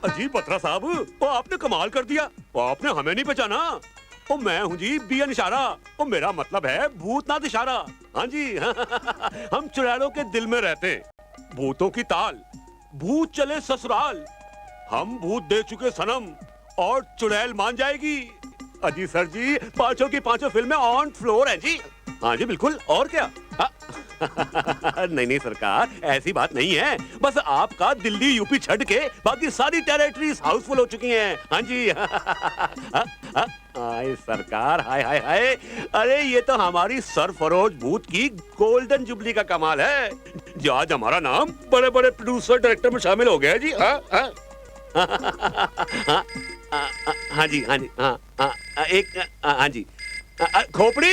अजी बत्रा साहब, वो आपने कमाल कर दिया। वो आपने हमें नहीं पहचाना। वो मैं हूँ जी बियन इशारा। वो मेरा मतलब है भूतनाथ इशारा। हाँ जी हम चुड़ैलों के दिल में रहते हैं। भूतों की ताल, भूत चले ससुराल। हम भूत दे चुके सनम और चुड़ैल मान जाएगी। अजी सर जी, पांचों की पांचों फिल्में ऑन फ्लोर है जी। हाँ जी बिल्कुल, और क्या। नहीं नहीं सरकार, ऐसी बात नहीं है। बस आपका दिल्ली यूपी छड़ के बाकी सारी टेरिटरीज हाउसफुल हो चुकी हैं। हाँ जी हाय सरकार, हाय हाय हाय। अरे ये तो हमारी सरफरोश भूत की गोल्डन जुबली का कमाल है जो आज हमारा नाम बड़े बड़े प्रोड्यूसर डायरेक्टर में शामिल हो गया है जी। हाँ जी हाँ जी एक हाँ जी खोपड़ी।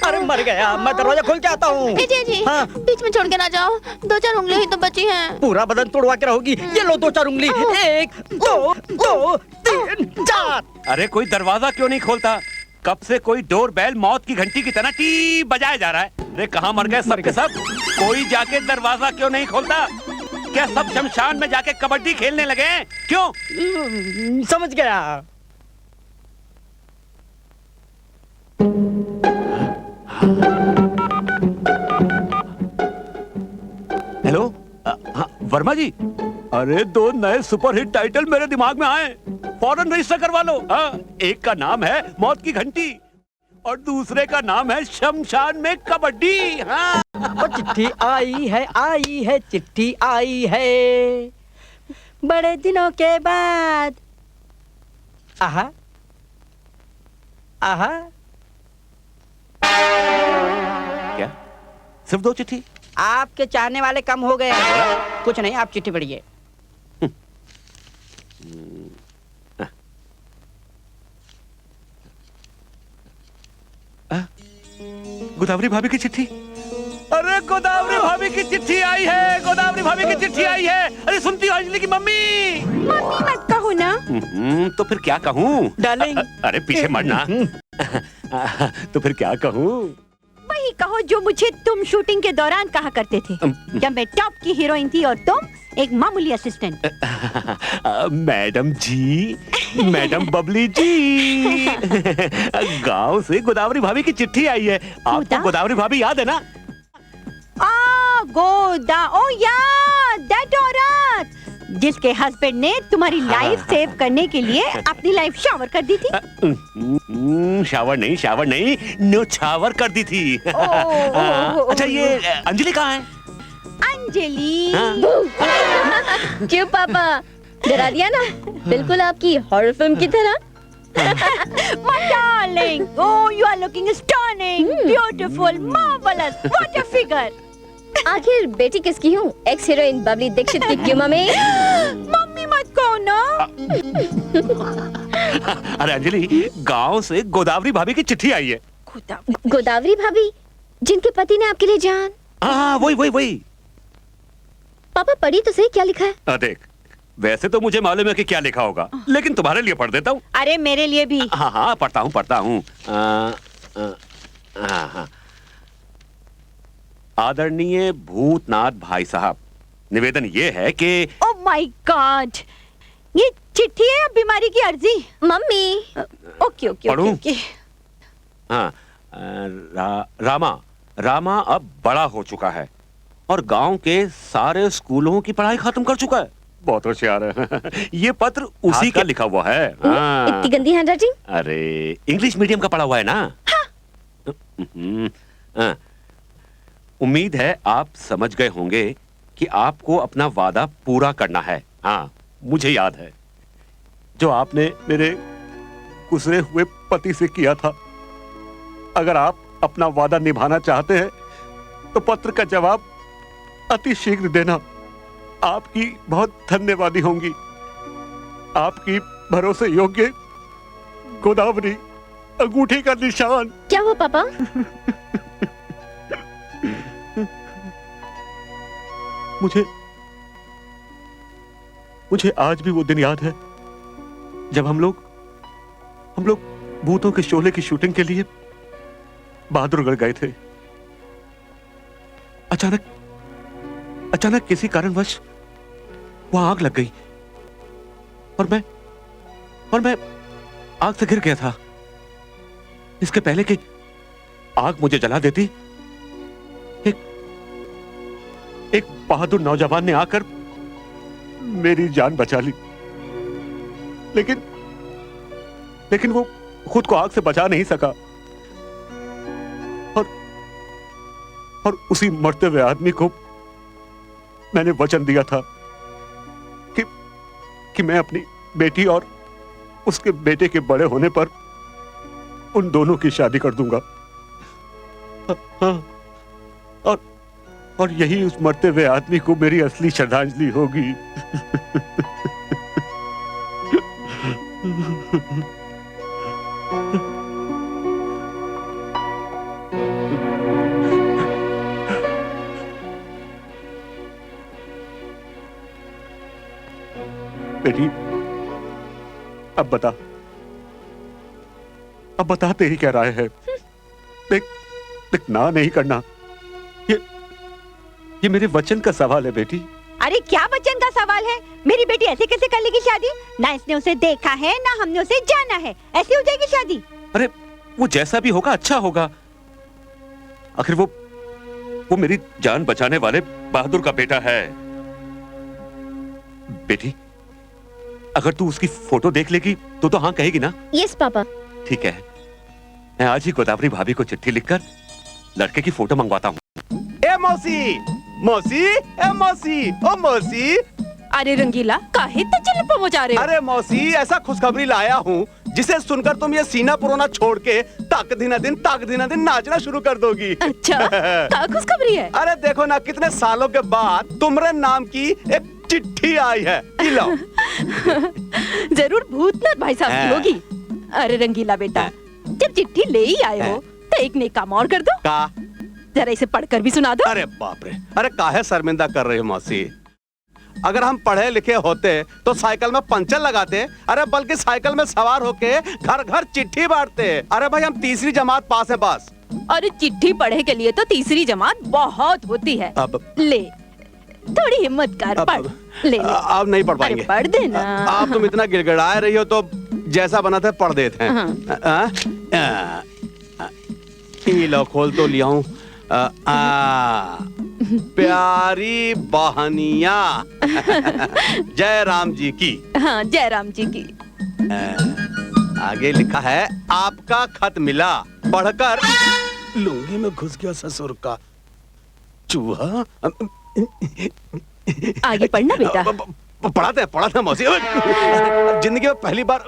अरे मर गया, मैं दरवाजा खोल के आता हूँ। जी हाँ? बीच में छोड़ के ना जाओ, 2-4 उंगली ही तो बची हैं। पूरा बदन तोड़वा के रहोगी। ये लो 2-4 उंगली। 1 2 2 3 4। अरे कोई दरवाजा क्यों नहीं खोलता? कब से कोई डोर बेल मौत की घंटी की तरह टी बजाया जा रहा है। अरे कहाँ मर गए सब के सब? कोई जाके दरवाजा क्यों नहीं खोलता? क्या सब शमशान में जाके कबड्डी खेलने लगे हैं? क्यों? समझ गया। हेलो हाँ, वर्मा जी। अरे 2 नए सुपरहिट टाइटल मेरे दिमाग में आए, फौरन रजिस्टर करवा लो। एक का नाम है मौत की घंटी और दूसरे का नाम है शमशान में कबड्डी। हाँ। चिट्ठी आई है चिट्ठी आई है बड़े दिनों के बाद। आहा आहा। क्या सिर्फ 2 चिट्ठी? आपके चाहने वाले कम हो गए। कुछ नहीं, आप चिट्ठी पढ़िए। गोदावरी भाभी की चिट्ठी। अरे गोदावरी भाभी की चिट्ठी आई है, गोदावरी भाभी की चिट्ठी आई है। अरे सुनती हो अंजलि की मम्मी? मम्मी मत कहो ना। तो फिर क्या कहूँ डार्लिंग। अरे पीछे मरना। तो फिर क्या कहूँ? वही कहो जो मुझे तुम शूटिंग के दौरान कहा करते थे, जब मैं टॉप की हीरोइन थी और तुम एक मामूली असिस्टेंट। मैडम जी, मैडम बबली जी। गांव से गोदावरी भाभी की चिट्ठी आई है। आपको गोदावरी भाभी याद है ना? ओ या दैट औरत जिसके हस्बैंड ने तुम्हारी लाइफ सेव करने के लिए अपनी लाइफ शावर कर दी थी। शावर नहीं न्योछावर कर दी थी। अच्छा ये अंजलि कहाँ है? अंजलि क्यों पापा, डरा दिया ना? बिल्कुल आपकी हॉरर फिल्म की तरह। My darling, oh you are looking stunning, beautiful, marvelous, what a figure. आखिर बेटी किसकी हूँ? एक्स हीरोइन बबली दीक्षित की क्यों मम्मी? मम्मी मत कहो ना। अरे अंजलि, गांव से गोदावरी भाभी की चिट्ठी आई है। गोदावरी भाभी जिनके पति ने आपके लिए जान। हाँ वही। पापा पढ़ी तो सही, क्या लिखा है? देख, वैसे तो मुझे मालूम है कि क्या लिखा होगा, लेकिन तुम्हारे लिए पढ़ देता हूँ। अरे मेरे लिए भी। हाँ पढ़ता हूँ। आदरणीय भूतनाथ भाई साहब, निवेदन ये है कि ओह माय गॉड, ये चिट्ठी है या बीमारी की अर्जी? Mummy okay. हाँ, रामा अब बड़ा हो चुका है और गांव के सारे स्कूलों की पढ़ाई खत्म कर चुका है। बहुत होशियार है। ये पत्र उसी का लिखा हुआ है। इतनी गंदी हैंडराइटिंग? अरे इंग्लिश मीडियम का पढ़ा हुआ है ना। हाँ। उम्मीद है आप समझ गए होंगे कि आपको अपना वादा पूरा करना है। हाँ, मुझे याद है जो आपने मेरे गुजरे हुए पति से किया था। अगर आप अपना वादा निभाना चाहते हैं तो पत्र का जवाब अति शीघ्र देना। आपकी बहुत धन्यवादी होंगी। आपकी भरोसे योग्य गोदावरी, अंगूठी का निशान। क्या हुआ पापा? मुझे आज भी वो दिन याद है जब हम लोग भूतों के शोले की शूटिंग के लिए बहादुरगढ़ गए थे। अचानक किसी कारणवश वहां आग लग गई। और मैं आग से गिर गया था। इसके पहले कि आग मुझे जला देती, एक बहादुर नौजवान ने आकर मेरी जान बचा ली। लेकिन वो खुद को आग से बचा नहीं सका और उसी मरते हुए आदमी को मैंने वचन दिया था कि मैं अपनी बेटी और उसके बेटे के बड़े होने पर उन दोनों की शादी कर दूंगा। और यही उस मरते हुए आदमी को मेरी असली श्रद्धांजलि होगी। बेटी, अब बता तेरी क्या राय है? देख ना नहीं करना, ये मेरे वचन का सवाल है बेटी। अरे क्या वचन का सवाल है? मेरी बेटी ऐसे कैसे कर लेगी शादी? ना इसने उसे देखा है ना हमने उसे जाना है, ऐसे हो जाएगी शादी? अरे वो जैसा भी होगा अच्छा होगा। आखिर वो मेरी जान बचाने वाले बहादुर का बेटा है। बेटी, अगर तू उसकी फोटो देख लेगी तो हाँ कहेगी ना? Yes papa. ठीक है, मैं आज ही गोदावरी भाभी को चिट्ठी लिखकर लड़के की फोटो मंगवाता हूँ। ए मौसी, मौसी, ए मौसी, ओ मौसी। अरे रंगीला, काहे इतना चिल्ला मचा रहे हो? अरे मौसी, ऐसा खुशखबरी लाया हूँ जिसे सुनकर तुम ये सीना पुरोना छोड़ के ताक दिना दिन नाचना शुरू कर दोगी। अच्छा, क्या खुशखबरी है? अरे देखो ना, कितने सालों के बाद तुम्हारे नाम की एक चिट्ठी आई है। लो। जरूर भूतनाथ भाई साहब की होगी। अरे रंगीला बेटा, जब चिट्ठी ले ही आए हो तो एक नेक काम और कर दो। का? जरा इसे पढ़कर भी सुना दो। अरे बाप रे, अरे काहे शर्मिंदा कर रहे हो मौसी? अगर हम पढ़े लिखे होते तो साइकिल में पंचर लगाते, अरे बल्कि साइकिल में सवार होके घर घर चिट्ठी बांटते। अरे भाई, हम तीसरी जमात पास है बस। अरे चिट्ठी पढ़े के लिए तो तीसरी जमात बहुत होती है। अब ले, थोड़ी हिम्मत कर, पढ़ ले। अब नहीं पढ़ पाएंगे। पढ़ देना। आप तुम इतना गिड़गिड़ा रही हो तो जैसा बना था पढ़ देते हैं। लो, खोल तो लिया हूँ। प्यारी बहनिया, जय राम जी की। हाँ, जय राम जी की। आगे लिखा है, आपका खत मिला, पढ़कर लुंगी में घुस गया ससुर का चूहा। आगे पढ़ना बेटा। पढ़ाते हैं मौसी। जिंदगी में पहली बार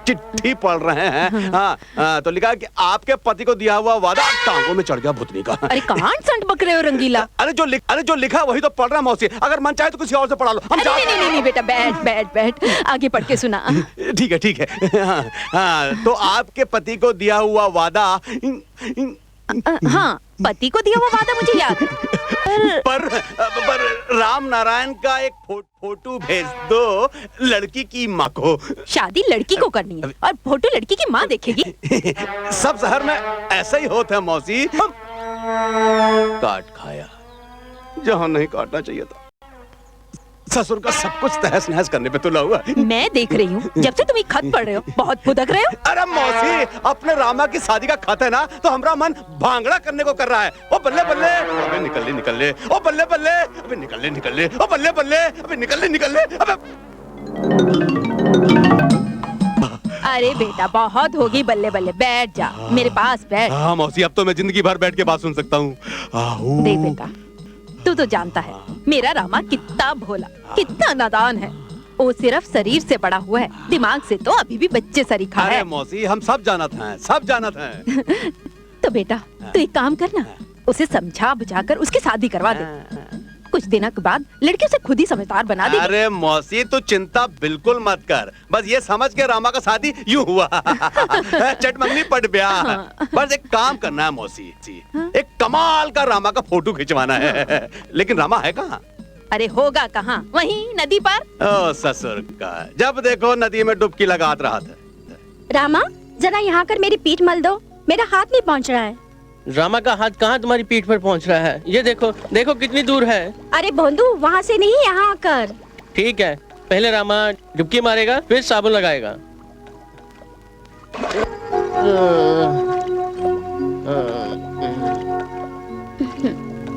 चिट्ठी पढ़ रहे हैं। हाँ, तो लिखा है कि आपके पति को दिया हुआ वादा टांगों में चढ़ गया भुतनी का। अरे कहाँ संट बक रहे हो रंगीला? अरे जो लिखा वही तो पढ़ रहा है मौसी। अगर मन चाहे तो किसी और से पढ़ा लो। हम नहीं बेटा, बैठ, आगे पढ़ के सुना। ठीक है। हाँ, तो आपके पति को दिया हुआ वादा। हाँ, पति को दिया हुआ वादा मुझे याद है। पर राम नारायण का एक फोटो भेज दो लड़की की माँ को। शादी लड़की को करनी है और फोटो लड़की की माँ देखेगी। सब शहर में ऐसा ही होता है मौसी। काट खाया जहाँ नहीं काटना चाहिए था। ससुर का सब कुछ तहस नहस करने पे तुला हुआ। मैं देख रही हूँ, जब से तुम ये खत पढ़ रहे हो बहुत फुदक रहे हो। अरे मौसी, अपने रामा की शादी का खत है ना, तो हमारा मन भांगड़ा करने को कर रहा है। ओ बल्ले बल्ले, अबे निकल ले। ओ बल्ले बल्ले, अबे निकल ले। ओ बल्ले बल्ले, अबे निकल ले। अबे अरे बेटा, बहुत होगी बल्ले बल्ले, बैठ जा, मेरे पास बैठ। हाँ मौसी, अब तो मैं जिंदगी भर बैठ के बात सुन सकता हूँ। देख बेटा, तू तो जानता है मेरा रामा कितना भोला, कितना नादान है। वो सिर्फ शरीर से बड़ा हुआ है, दिमाग से तो अभी भी बच्चे सरीखा है। अरे मौसी, हम सब जानत हैं। तो बेटा, तू एक काम करना, उसे समझा बुझाकर उसकी शादी करवा दे। कुछ दिनों के बाद लड़के उसे खुद ही समझदार बना देगी। अरे मौसी, तू चिंता बिल्कुल मत कर। बस ये समझ के रामा का शादी यूं हुआ। चटमंगनी पट ब्याह। बस एक काम करना है मौसी, एक कमाल का रामा का फोटो खिंचवाना है। लेकिन रामा है कहाँ? अरे होगा कहाँ, वहीं नदी पर। ओ ससुर का, जब देखो नदी में डुबकी लगात रहा था। रामा, जरा यहाँ कर मेरी पीठ मल दो, मेरा हाथ नहीं पहुँच रहा है। रामा का हाथ कहाँ तुम्हारी पीठ पर पहुँच रहा है? ये देखो कितनी दूर है। अरे भोंदू, वहाँ से नहीं, यहाँ आकर। ठीक है, पहले रामा डुबकी मारेगा, फिर साबुन लगाएगा।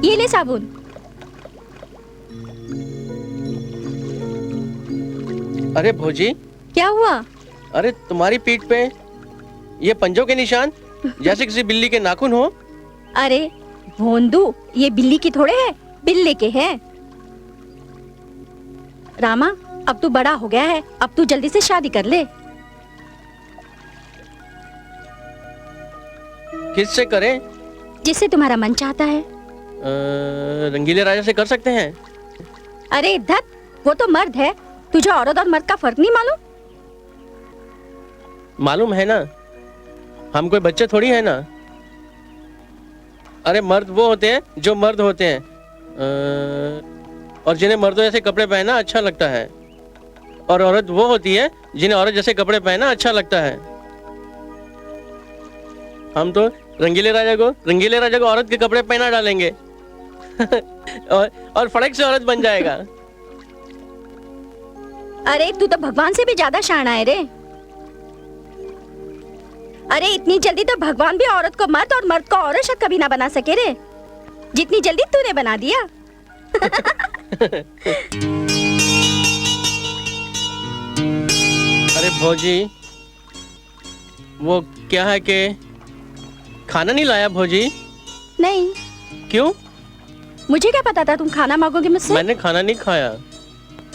ये ले साबुन। अरे भौजी, क्या हुआ? अरे तुम्हारी पीठ पे ये पंजों के निशान जैसे किसी बिल्ली के नाखून हो। अरे भोंदू, ये बिल्ली की थोड़े है, बिल्ली के हैं। रामा, अब तू बड़ा हो गया है, अब तू जल्दी से शादी कर ले। किससे करें? जिससे तुम्हारा मन चाहता है। रंगीले राजा से कर सकते हैं। अरे धत, वो तो मर्द है, तुझे औरत और मर्द का फर्क नहीं मालूम? मालूम है ना, हम कोई बच्चे थोड़ी है ना। अरे मर्द वो होते हैं जो मर्द होते हैं, और जिन्हें मर्दों जैसे कपड़े पहनना अच्छा लगता है, और औरत वो होती है जिन्हें औरत जैसे कपड़े पहनना अच्छा लगता है। हम तो रंगीले राजा को औरत के कपड़े पहना डालेंगे और फड़क से औरत बन जाएगा। अरे तू तो भगवान से भी ज्यादा शाना है रे। अरे इतनी जल्दी तो भगवान भी औरत को मर्द और मर्द को औरत शायद कभी ना बना सके रे, जितनी जल्दी तूने बना दिया। अरे भौजी, वो क्या है कि खाना नहीं लाया भौजी? नहीं। क्यों? मुझे क्या पता था तुम खाना मांगोगे मुझसे? मैंने खाना नहीं खाया।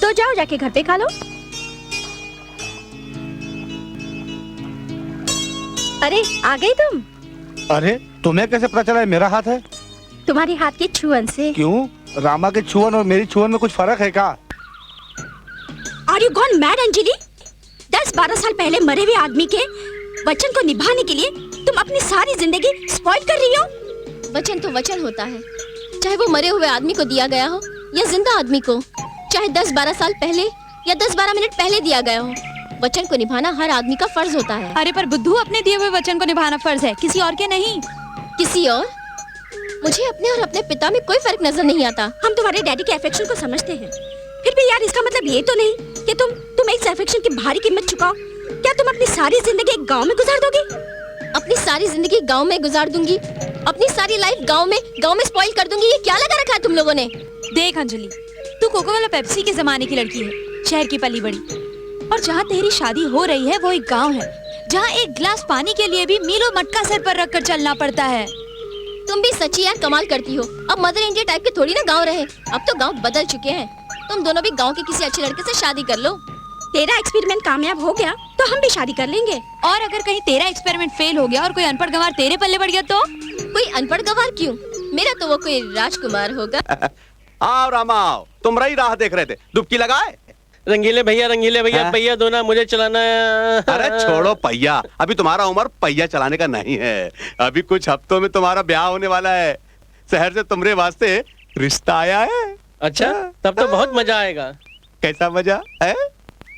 तो जाओ जाके घर पे खा लो। अरे आ गई तुम? अरे तुम्हें कैसे पता चला है मेरा हाथ है? तुम्हारे हाथ के छुअन से। क्यों? रामा के छुअन और मेरी छुअन में कुछ फर्क है क्या? Are you gone mad, Anjali? 10-12 साल पहले मरे हुए आदमी के वचन को निभाने के लिए तुम अपनी सारी जिंदगी स्पॉइल कर रही हो। वचन तो वचन होता है, चाहे वो मरे हुए आदमी को दिया गया हो या जिंदा आदमी को, चाहे 10-12 साल पहले या 10-12 मिनट पहले दिया गया हो। वचन को निभाना हर आदमी का फर्ज होता है। अरे पर बुद्धू, अपने दिए हुए वचन को निभाना फर्ज है, किसी और के नहीं। किसी और? मुझे अपने और अपने पिता में कोई फर्क नजर नहीं आता। हम तुम्हारे डैडी के अफेक्शन को समझते हैं, फिर भी यार इसका मतलब ये तो नहीं कि तुम एक अफेक्शन की भारी कीमत चुकाओ। क्या तुम अपनी सारी जिंदगी एक गांव में गुजार दोगे? अपनी सारी जिंदगी गांव में गुजार दूंगी, अपनी सारी लाइफ गांव में स्पॉइल कर दूंगी। ये क्या लगा रखा है तुम लोगों ने? देख अंजलि, तू कोको कोला पेप्सी के जमाने की लड़की है, शहर की पली बड़ी, और जहाँ तेरी शादी हो रही है वो एक गांव है, जहाँ एक गिलास पानी के लिए भी मीलों मटका सर पर रखकर चलना पड़ता है। तुम भी सच्ची यार कमाल करती हो। अब मदर इंडिया टाइप के थोड़ी ना गांव रहे, अब तो गांव बदल चुके हैं। तुम दोनों भी गांव के किसी अच्छे लड़के से शादी कर लो। तेरा एक्सपेरिमेंट कामयाब हो गया तो हम भी शादी कर लेंगे। और अगर कहीं तेरा एक्सपेरिमेंट फेल हो गया और कोई अनपढ़ गंवार तेरे पल्ले पड़ गया तो? कोई अनपढ़ गंवार क्यों, मेरा तो वो कोई राजकुमार होगा। आओ रामा आओ, तुम रही राह देख रहे थे, डुबकी लगाए? रंगीले भैया पहिया दो ना, मुझे चलाना है। अरे छोड़ो पहिया, अभी तुम्हारा उम्र पहिया चलाने का नहीं है। अभी कुछ हफ्तों में तुम्हारा ब्याह होने वाला है, शहर से तुम्हारे वास्ते रिश्ता आया है। अच्छा, तब तो बहुत मजा आएगा। कैसा मजा है?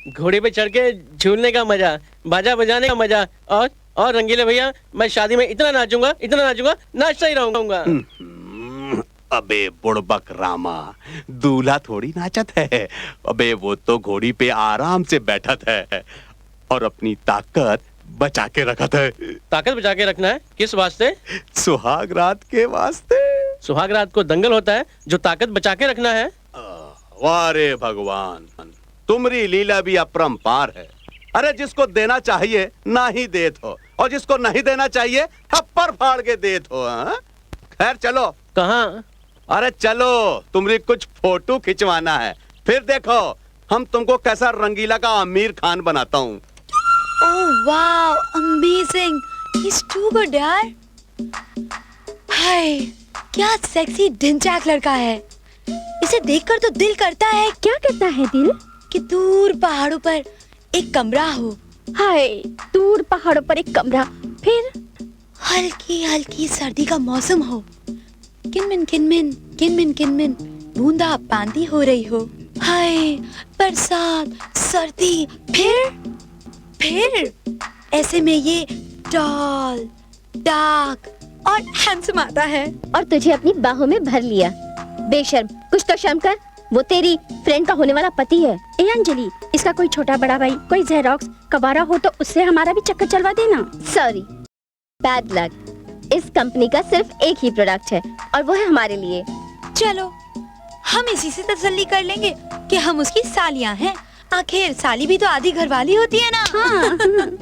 घोड़े पे चढ़ के झूलने का मजा, बाजा बजाने का मजा, और रंगीले भैया मैं शादी में इतना नाचूंगा नाचता ही रहूंगा। अबे बुड़बक रामा, दूल्हा थोड़ी नाचत है। अबे वो तो घोड़ी पे आराम से बैठत है और अपनी ताकत बचा के रखत है। ताकत बचा के रखना है? किस वास्ते? सुहाग रात के वास्ते। सुहाग रात को दंगल होता है जो ताकत बचा के रखना है। वाह रे भगवान, तुम्हारी लीला भी अपरंपार है। अरे जिसको देना चाहिए ना ही देत हो, और जिसको नहीं देना चाहिए थप्पड़ फाड़ के देत हो। खैर चलो। कहाँ? अरे चलो, तुम्हारी कुछ फोटो खिंचवाना है, फिर देखो हम तुमको कैसा रंगीला का आमिर खान बनाता हूँ। Oh wow, amazing, he's too good यार। हाय, क्या सेक्सी ढिंचैक लड़का है। इसे देखकर तो दिल करता है। क्या करता है दिल? कि दूर पहाड़ों पर एक कमरा हो। हाय, दूर पहाड़ों पर एक कमरा, फिर हल्की हल्की सर्दी का मौसम हो, किनमिन किनमिन किनमिन किनमिन बूंदा बांदी हो रही हो। हाय, बरसात, सर्दी, फिर ऐसे में ये टॉल, डार्क और हैंडसम आता है और तुझे अपनी बाहों में भर लिया। बेशर्म, कुछ तो शर्म कर। वो तेरी फ्रेंड का होने वाला पति है। ए अंजलि, इसका कोई छोटा बड़ा भाई, कोई जेरोक्स कबारा हो तो उससे हमारा भी चक्कर चलवा देना। Sorry, bad luck. इस कंपनी का सिर्फ एक ही प्रोडक्ट है और वो है हमारे लिए। चलो हम इसी से तसल्ली कर लेंगे कि हम उसकी सालियां हैं। आखिर साली भी तो आधी घरवाली होती है ना।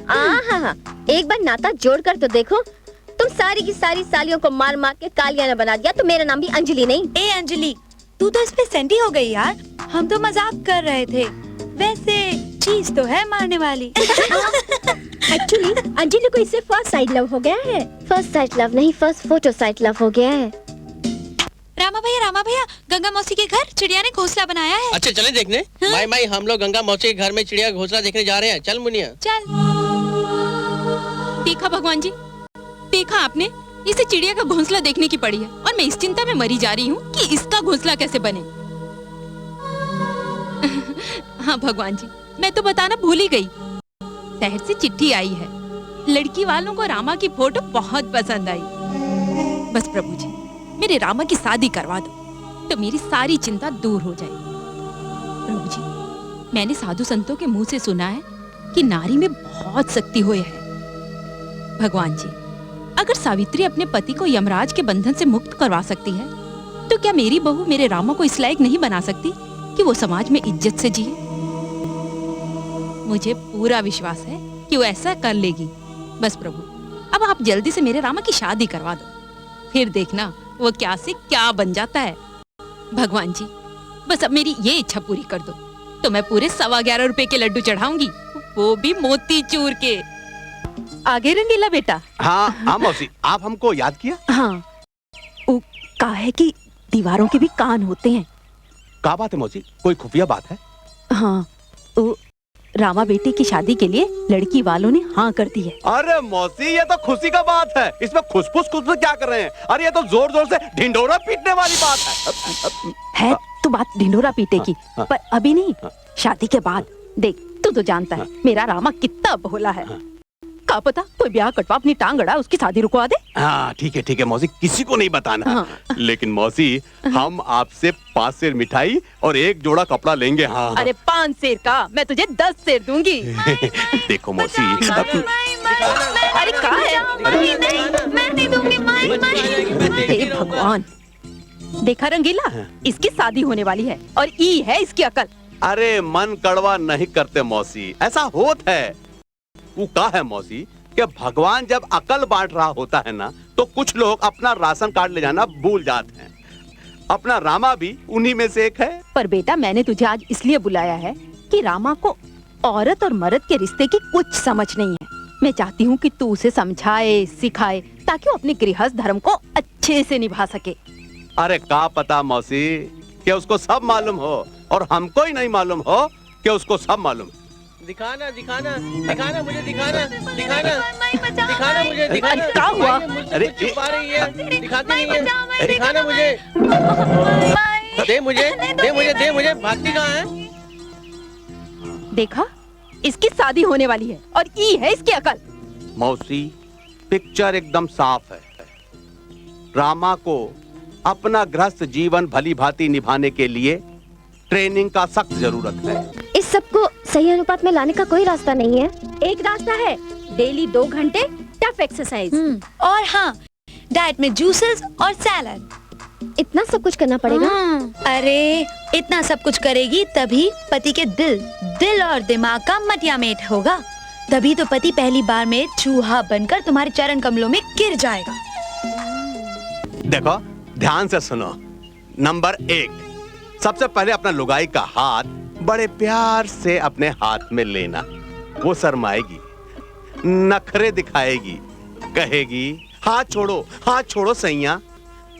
हाँ। एक बार नाता जोड़ कर तो देखो। तुम सारी की सारी सालियों को मार मार के कालियाना बना दिया तो मेरा नाम भी अंजलि नहीं। ए अंजलि, तू तो इस पे सेंटी हो गई यार। हम तो मजाक कर रहे थे, वैसे चीज तो है मारने वाली। एक्चुअली अंजलि को इससे फर्स्ट साइड लव हो गया है। फर्स्ट साइड लव नहीं, फर्स्ट फोटो साइड लव हो गया है। रामा भैया, गंगा मौसी के घर चिड़िया ने घोंसला बनाया है। अच्छा चले देखने। माई हम लोग गंगा मौसी के घर में चिड़िया घोंसला देखने जा रहे हैं। चल मुनिया चल। देखा भगवान जी, देखा आपने, इसे चिड़िया का घोंसला देखने की पड़ी है और मैं इस चिंता में मरी जा रही हूँ कि इसका घोंसला कैसे बने। हाँ भगवान जी, मैं तो बताना भूल ही गई। शहर से चिट्ठी आई है, लड़की वालों को रामा की फोटो बहुत पसंद आई। बस प्रभु जी, मेरे रामा की शादी करवा दो तो मेरी सारी चिंता दूर हो जाए। प्रभु जी, मैंने साधु संतों के मुंह से सुना है कि नारी में बहुत शक्ति होए है। भगवान जी, अगर सावित्री अपने पति को यमराज के बंधन से मुक्त करवा सकती है तो क्या मेरी बहू मेरे रामा को इस लायक नहीं बना सकती कि वो समाज में इज्जत से जिए? मुझे पूरा विश्वास है कि वो ऐसा कर लेगी। बस प्रभु, अब आप जल्दी से मेरे रामा की शादी करवा दो, फिर देखना वो क्या से क्या बन जाता है। भगवान जी, बस अब मेरी ये इच्छा पूरी कर दो तो मैं पूरे 11.25 रुपए के लड्डू चढ़ाऊंगी, वो भी मोती चूर के। आगे रंगीला बेटा। हाँ मौसी, आप हमको याद किया? हाँ, वो कहा है कि दीवारों के भी कान होते हैं। क्या बात है मौसी, कोई खुफिया बात है? हाँ, वो रामा बेटी की शादी के लिए लड़की वालों ने हाँ कर दी है। अरे मौसी, ये तो खुशी का बात है, इसमें खुशफुस क्या कर रहे हैं? अरे ये तो जोर जोर से ढिंढोरा पीटने वाली बात है तो बात ढिंढोरा पीटे की, पर अभी नहीं, शादी के बाद। देख, तू तो जानता है मेरा रामा कितना भोला है। क्या पता कोई ब्याह कटवा अपनी टांग अड़ा उसकी शादी रुकवा दे। हाँ ठीक है मौसी, किसी को नहीं बताना। हाँ। लेकिन मौसी, हम आपसे 5 सेर मिठाई और 1 जोड़ा कपड़ा लेंगे। हाँ। अरे 5 सेर का मैं तुझे 10 सेर दूंगी। देखो मौसी, अरे कहा है? मैं नहीं दूंगी। हे भगवान, देखा रंगीला, इसकी शादी होने वाली है और ई है इसकी अकल। अरे मन कड़वा नहीं करते मौसी, ऐसा होता है। वो क्या है मौसी कि भगवान जब अकल बांट रहा होता है ना तो कुछ लोग अपना राशन कार्ड ले जाना भूल जाते हैं। अपना रामा भी उन्हीं में से एक है। पर बेटा, मैंने तुझे आज इसलिए बुलाया है कि रामा को औरत और मर्द के रिश्ते की कुछ समझ नहीं है। मैं चाहती हूँ कि तू उसे समझाए, सिखाए, ताकि वो अपने गृहस्थ धर्म को अच्छे से निभा सके। अरे क्या पता मौसी कि उसको सब मालूम हो और हमको ही नहीं मालूम हो कि उसको सब मालूम। दिखाना मुझे, दिखाना मुझे। क्या हुआ? अरे छुपा रही है, दिखाती नहीं है। दिखाना मुझे, दे मुझे। भागती कहाँ है? देखा, इसकी शादी होने वाली है और ई है इसकी अकल। मौसी, पिक्चर एकदम साफ है। रामा को अपना गृहस्थ जीवन भली भांति निभाने के लिए ट्रेनिंग का सख्त जरूरत है। इस सबको सही अनुपात में लाने का कोई रास्ता नहीं है। एक रास्ता है, डेली 2 घंटे टफ एक्सरसाइज। और हाँ, डाइट में जूसेस और सैलड। इतना सब कुछ करना पड़ेगा? अरे इतना सब कुछ करेगी तभी पति के दिल और दिमाग का मटियामेट होगा। तभी तो पति पहली बार में चूहा बनकर तुम्हारे चरण कमलों में गिर जाएगा। देखो, ध्यान से सुनो। नंबर 1, सबसे पहले अपना लुगाई का हाथ बड़े प्यार से अपने हाथ में लेना। वो शर्माएगी, नखरे दिखाएगी, कहेगी हाथ छोड़ो सैया,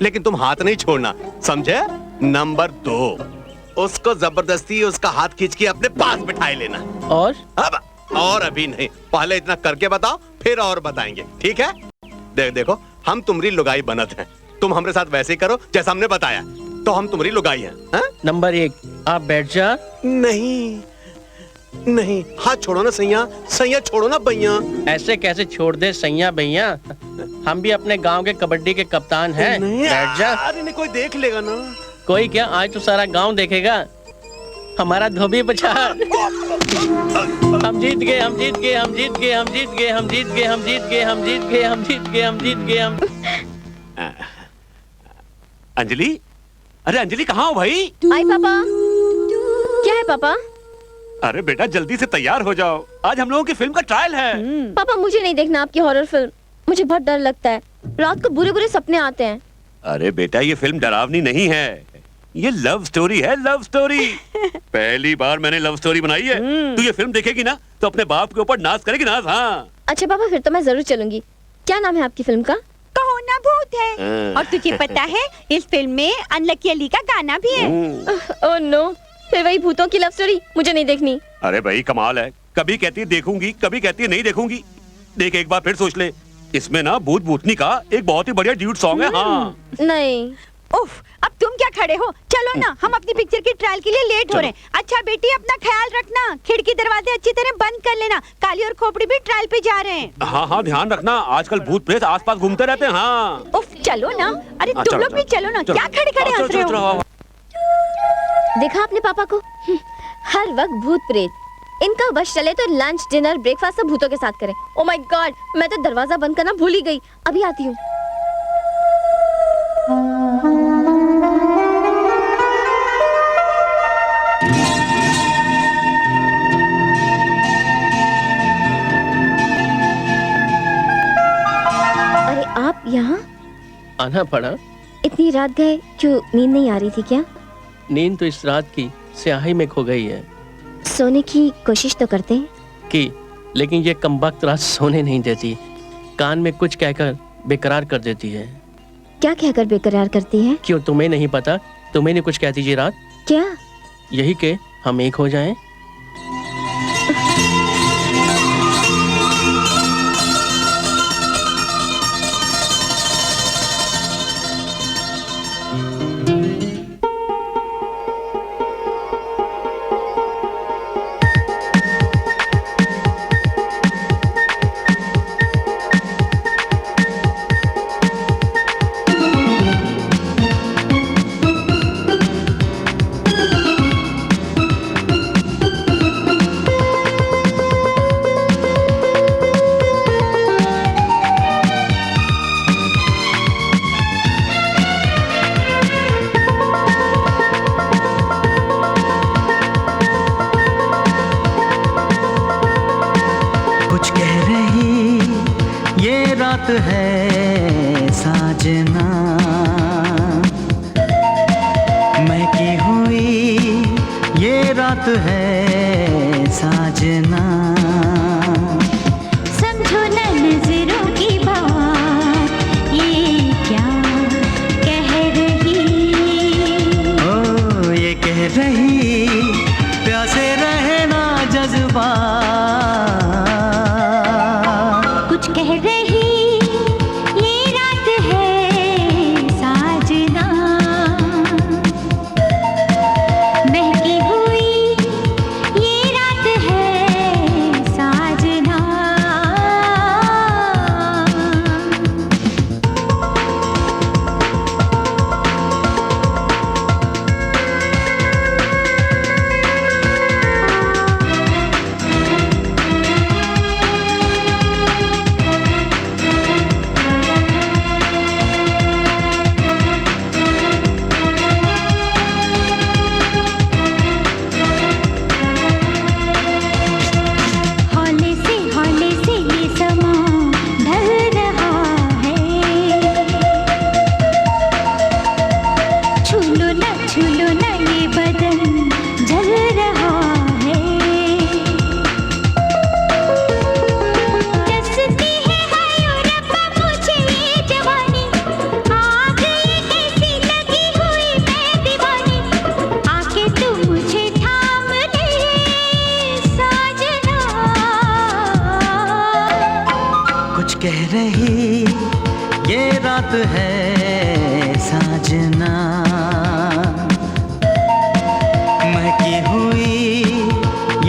लेकिन तुम हाथ नहीं छोड़ना, समझे? नंबर 2, उसको जबरदस्ती उसका हाथ खींच के अपने पास बिठाए लेना। और अभी नहीं, पहले इतना करके बताओ, फिर और बताएंगे, ठीक है? देखो, हम तुम्हारी लुगाई बनत हैं, तुम हमारे साथ वैसे ही करो जैसा हमने बताया, तो हम तुम्हारी लुगाई हैं। नंबर 1, आप बैठ जा। नहीं, हाथ छोड़ो ना सैया छोड़ो ना भैया। ऐसे कैसे छोड़ दे सैया भैया, हम भी अपने गांव के कबड्डी के कप्तान हैं। बैठ जा। अरे नहीं, कोई देख लेगा ना। कोई क्या, आज तो सारा गांव देखेगा हमारा धोबी बाजार। हम जीत गए, हम जीत गए, हम जीत गए, हम जीत गए, हम जीत गए, हम जीत गए, हम जीत गए, हम जीत गए, हम जीत गए, हम। अंजलि, अरे अंजलि कहाँ हो भाई? आई पापा। क्या है पापा? अरे बेटा जल्दी से तैयार हो जाओ, आज हम लोगों की फिल्म का ट्रायल है। पापा मुझे नहीं देखना आपकी हॉरर फिल्म, मुझे बहुत डर लगता है, रात को बुरे बुरे सपने आते हैं। अरे बेटा ये फिल्म डरावनी नहीं है, ये लव स्टोरी है, लव स्टोरी। पहली बार मैंने लव स्टोरी बनाई है। तू ये फिल्म देखेगी ना तो अपने बाप के ऊपर नाज करेगी, नाज। हाँ अच्छा पापा, फिर तो मैं जरूर चलूंगी। क्या नाम है आपकी फिल्म का? कहो ना भूत है। और तुझे पता है इस फिल्म में अनलकी अली का गाना भी है। ओह नो, फिर वही भूतों की लव स्टोरी, मुझे नहीं देखनी। अरे भाई कमाल है, कभी कहती है देखूंगी, कभी कहती है नहीं देखूंगी। देख एक बार फिर सोच ले, इसमें ना भूत भूतनी का एक बहुत ही बढ़िया ड्यूट सॉन्ग है। हाँ नहीं। उफ, अब तुम क्या खड़े हो, चलो ना, हम अपनी पिक्चर की ट्रायल के लिए लेट हो रहे हैं। अच्छा बेटी अपना ख्याल रखना, खिड़की दरवाजे अच्छी तरह बंद कर लेना, काली और खोपड़ी भी ट्रायल पे जा रहे हैं। हाँ हाँ ध्यान रखना, आजकल भूत प्रेत आसपास घूमते रहते हैं। हाँ उफ चलो ना, अरे तुम लोग भी चलो ना, क्या खड़े खड़े हंस रहे हो? देखा आपने पापा को, हर वक्त भूत प्रेत। इनका बस चले तो लंच डिनर ब्रेकफास्ट सब भूतों के साथ करें। ओह माय गॉड, मैं तो दरवाजा बंद करना भूल ही गई, अभी आती हूँ। अरे आप यहाँ? आना पड़ा। इतनी रात गए, क्यों नींद नहीं आ रही थी क्या? नींद तो इस रात की स्याही में खो गई है। सोने की कोशिश तो करते हैं की, लेकिन ये कमबख्त रात सोने नहीं देती, कान में कुछ कहकर बेकरार कर देती है। क्या कहकर बेकरार करती है? क्यों तुम्हें नहीं पता? तुम्हें नहीं कुछ कहती जी रात? क्या? यही के हम एक हो जाएं। है साजना, महकी हुई ये रात है साजना। समझो न नजरों की बात, ये क्या कह रही? ओ ये कह रही प्यासे रहना जज्बा, कुछ कह रही कह रही ये रात है साजना, महकी हुई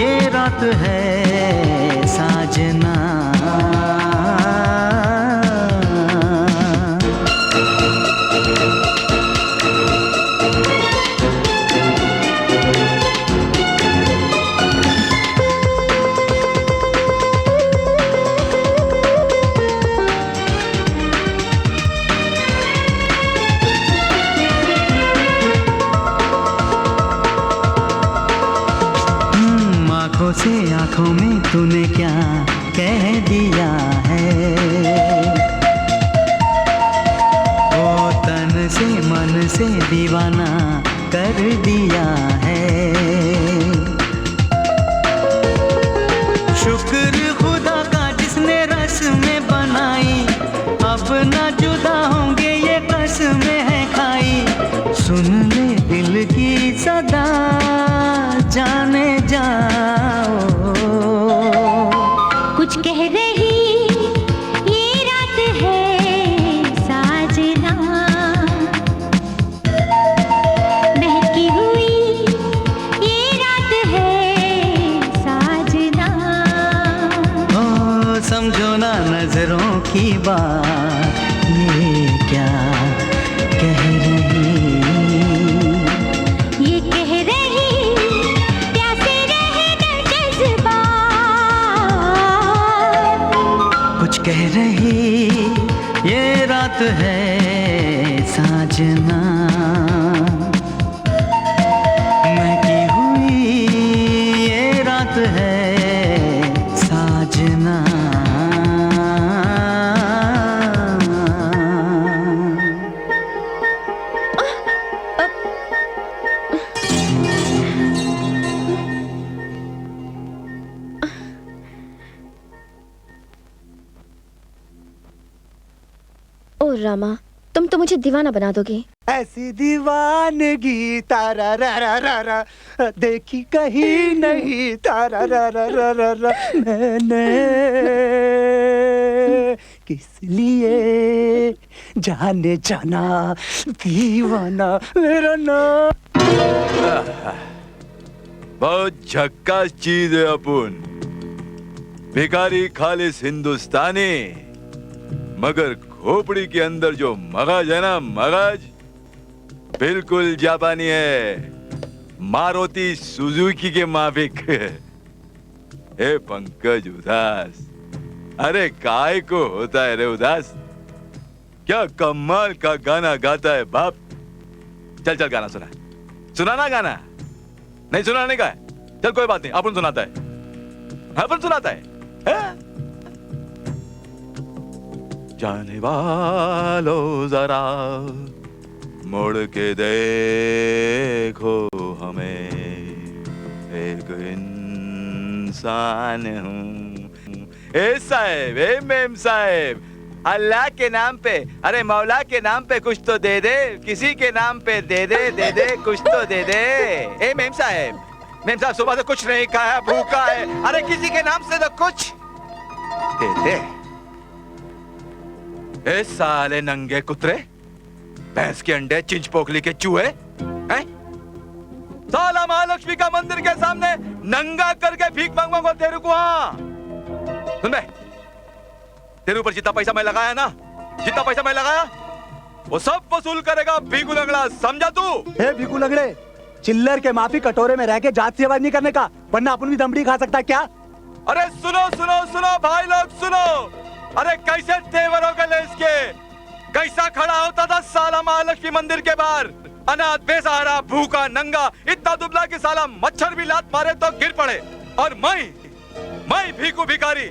ये रात है साजना। तूने क्या कह दिया है, ओ तन से मन से दीवाना कर दिया है। शुक्र खुदा का जिसने रस में बनाई, अब ना जुदा होंगे ये कसमें है खाई। सुन ले दिल की सदा जाने जाओ, कुछ कह रही ये रात है साजना, बहकी हुई ये रात है साजना। ओ समझो ना नजरों की बात, ये क्या कह रही, ये कह रही प्यासे रहेगा जज्बात, कुछ कह रही ये रात है साजना, महकी हुई ये रात है साजना। ओ रामा, तुम तो मुझे दीवाना बना दोगे। ऐसी दीवानगी तारा रा रा रा रा देखी कहीं नहीं, तारा रा रा रा रा रा मैंने किस लिए जाने जाना दीवाना मेरा नाम। बहुत झक्कास चीज है अपुन, भिखारी खालिस हिंदुस्तानी, मगर खोपड़ी के अंदर जो मगज है ना, मगज बिल्कुल जापानी है, मारुति सुजुकी के माफिक। ए पंकज उदास, अरे काय को होता है रे उदास, क्या कमाल का गाना गाता है बाप। चल चल गाना सुना, सुनाना गाना, नहीं सुनाने का है, चल कोई बात नहीं, अपन सुनाता है, अपन सुनाता है। जाने वालों जरा मुड़ के देखो हमें, एक इंसान हूँ। ए साहेब, ए मेम साहेब, अल्लाह के नाम पे, अरे मौला के नाम पे कुछ तो दे दे, किसी के नाम पे दे दे कुछ तो दे दे। ए मेम साहेब सुबह से कुछ नहीं खाया, भूखा है, अरे किसी के नाम से तो कुछ दे दे। ए साले नंगे कुतरे, भैंस के अंडे, चिंच पोखली के चूहे हैं? साला महालक्ष्मी का मंदिर के सामने नंगा करके भीख मांगूंगा तेरे को। हाँ सुन बे, तेरे ऊपर जितना पैसा मैं लगाया ना, जितना पैसा मैं लगाया वो सब वसूल करेगा भीखू लंगड़ा, समझा तू? हे भीखू लंगड़े, चिल्लर के माफी कटोरे में रह के जात से आवाज नहीं करने का, वरना अपन भी दमड़ी खा सकता है क्या? अरे सुनो सुनो सुनो भाई लोग सुनो, अरे कैसे तेवरों के ले इसके, कैसा खड़ा होता था साला महालक्ष्मी मंदिर के बाहर, अनाथ बेसहारा भूखा नंगा, इतना दुबला कि साला मच्छर भी लात मारे तो गिर पड़े। और मैं भीखू भिखारी,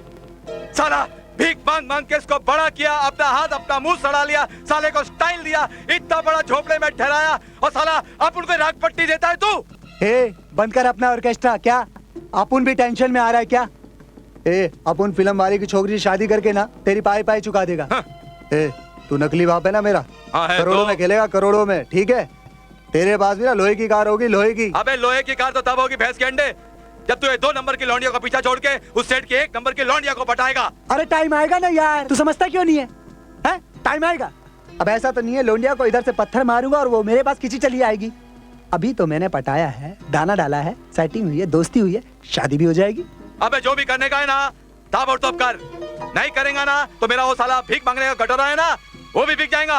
साला भीख मांग मांग के इसको बड़ा किया, अपना हाथ अपना मुंह सड़ा लिया, साले को स्टाइल दिया, इतना बड़ा झोपड़े में ठहराया, और साला अपन को राग पट्टी देता है तू। ए बंद कर अपना ऑर्केस्ट्रा, क्या अपन भी टेंशन में आ रहा है क्या? ए अपन फिल्म वाली की छोकरी से शादी करके ना तेरी पाई पाई चुका देगा। हाँ। ए तू नकली बाप है ना मेरा, करोड़ों में खेलेगा, करोड़ों में, ठीक है? तेरे पास भी ना लोहे की कार होगी, लोहे की। अबे लोहे की कार तो तब होगी भैंस के अंडे, जब तू 2 नंबर की लौंडिया को पीछा छोड़ के उस सेठ के 1 नंबर की लौंडिया को पटाएगा। अरे टाइम आएगा ना यार, तू समझता क्यों नहीं है? हैं? टाइम आएगा। अब ऐसा तो नहीं है लौंडिया को इधर से पत्थर मारूंगा और वो मेरे पास खींची चली आएगी। अभी तो मैंने पटाया है, दाना डाला है, सेटिंग हुई है, दोस्ती हुई है, शादी भी हो जाएगी। अबे जो भी करने का है ना ताबड़तोड़ कर, नहीं करेगा ना तो मेरा वो साला भीख मांगने का कटोरा है ना वो भी बिक जाएगा।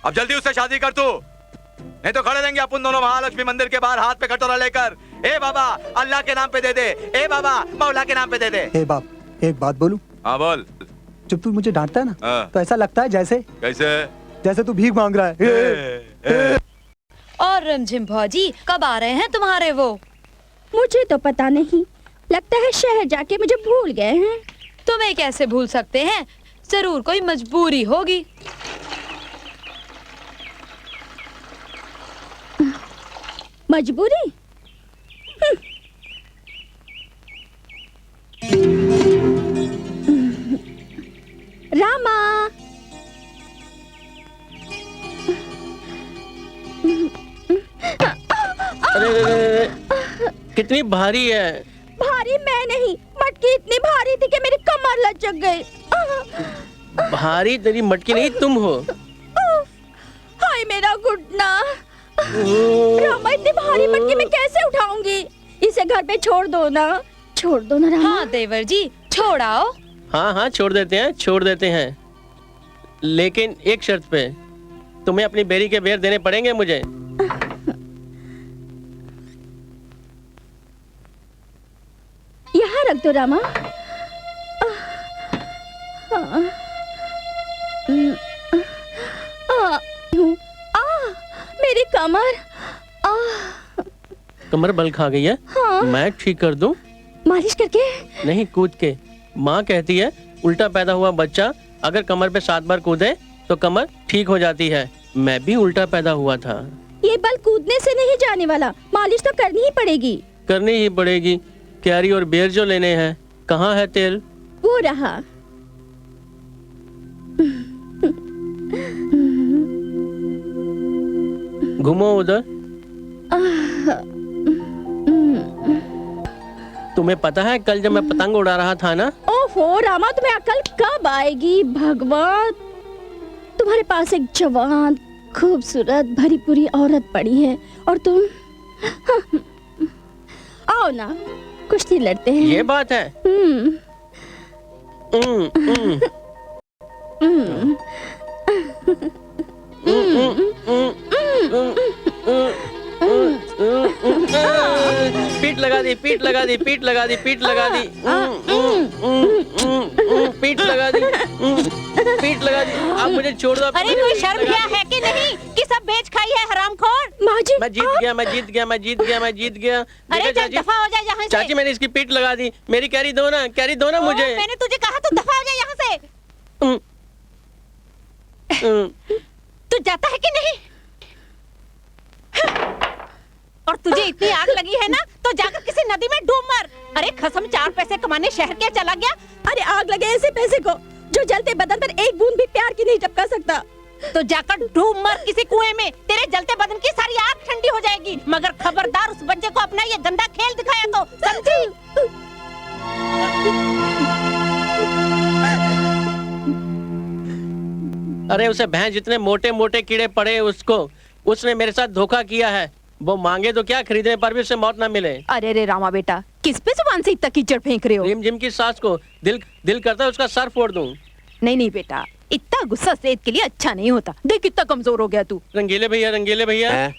अब जल्दी उससे शादी कर तू, नहीं तो खड़े रहेंगे अपन दोनों महालक्ष्मी मंदिर के बाहर हाथ पे कटोरा लेकर। ए बाबा अल्लाह के नाम पे दे दे, ए बाबा मौला के नाम पे दे दे। ए बाप एक बात बोलूं? हाँ बोल। जब तू मुझे डांटता है ना तो ऐसा लगता है जैसे जैसे तू भीख मांग रहा है। और रिमझिम भौजी कब आ रहे हैं तुम्हारे वो? मुझे तो पता नहीं, लगता है शहर जाके मुझे भूल गए हैं। तुम्हें कैसे भूल सकते हैं, जरूर कोई मजबूरी होगी। मजबूरी? रामा, अरे कितनी भारी है। भारी मैं नहीं, मटकी इतनी भारी थी कि मेरी कमर लचक गई। भारी तेरी मटकी नहीं, तुम हो। हाय मेरा घुटना। रामा, इतनी भारी मटकी मैं कैसे उठाऊंगी? इसे घर पे छोड़ दो ना, छोड़ दो ना रामा। हाँ देवर जी, छोड़ आओ। हाँ हाँ छोड़ देते हैं, छोड़ देते हैं, लेकिन एक शर्त पे। तुम्हें अपनी बेरी के बेर देने पड़ेंगे मुझे। यहाँ रख दो रामा। मेरी कमर। कमर बल खा गई है। हाँ। मैं ठीक कर दूं? मालिश करके? नहीं, कूद के। माँ कहती है उल्टा पैदा हुआ बच्चा अगर कमर पे 7 बार कूदे तो कमर ठीक हो जाती है। मैं भी उल्टा पैदा हुआ था। ये बल कूदने से नहीं जाने वाला, मालिश तो करनी ही पड़ेगी। करनी ही पड़ेगी। कैरी और बेर जो लेने हैं, कहाँ है तेल? वो रहा। घूमो उधर। तुम्हें पता है कल जब मैं पतंग उड़ा रहा था ना? ओहो रामा, तुम्हें अकल कब आएगी भगवान? तुम्हारे पास एक जवान, खूबसूरत, भरी पूरी औरत पड़ी है और तुम आओ ना, कुश्ती लड़ते हैं। ये बात है। पीठ लगा दी, पीठ लगा दी, पीठ लगा दी, पीठ लगा दी, पीठ लगा दी, पीठ लगा दी। आप मुझे छोड़ दो। अरे कोई शर्म क्या है कि नहीं कि सब बेच खाई है हरामखोर? माजी, मैं जीत गया, मैं जीत गया, मैं जीत गया, मैं जीत गया। अरे चल दफा हो जा यहाँ से। चाची मैंने इसकी पीठ लगा दी। मेरी कैरी दो ना, कैरी दो ना मुझे। मैंने तुझे कहा तो दफा हो जा यहाँ से। तू जाता है कि नहीं? और तुझे इतनी आग लगी है ना तो जाकर किसी नदी में डूब मर। अरे खसम 4 पैसे कमाने शहर क्या चला गया? अरे आग लगे ऐसे पैसे को जो जलते बदन पर एक बूंद भी प्यार की नहीं टपका सकता। तो जाकर डूब मर किसी कुएं में, तेरे जलते बदन की सारी आग ठंडी हो जाएगी। मगर खबरदार उस बच्चे को अपना ये गंदा खेल दिखाया तो, समझी? अरे उसे भैंस जितने मोटे मोटे कीड़े पड़े उसने मेरे साथ धोखा किया है। वो मांगे तो क्या, खरीदने पर भी उसे मौत ना मिले। अरे रे रामा बेटा, किस पे जुबान से इतना कीचड़ फेंक रहे हो? रिम जिम की सास को दिल करता है उसका सर फोड़ दूं। नहीं नहीं बेटा, इतना गुस्सा सेहत के लिए अच्छा नहीं होता। देख कितना कमजोर हो गया तू। रंगीले भैया,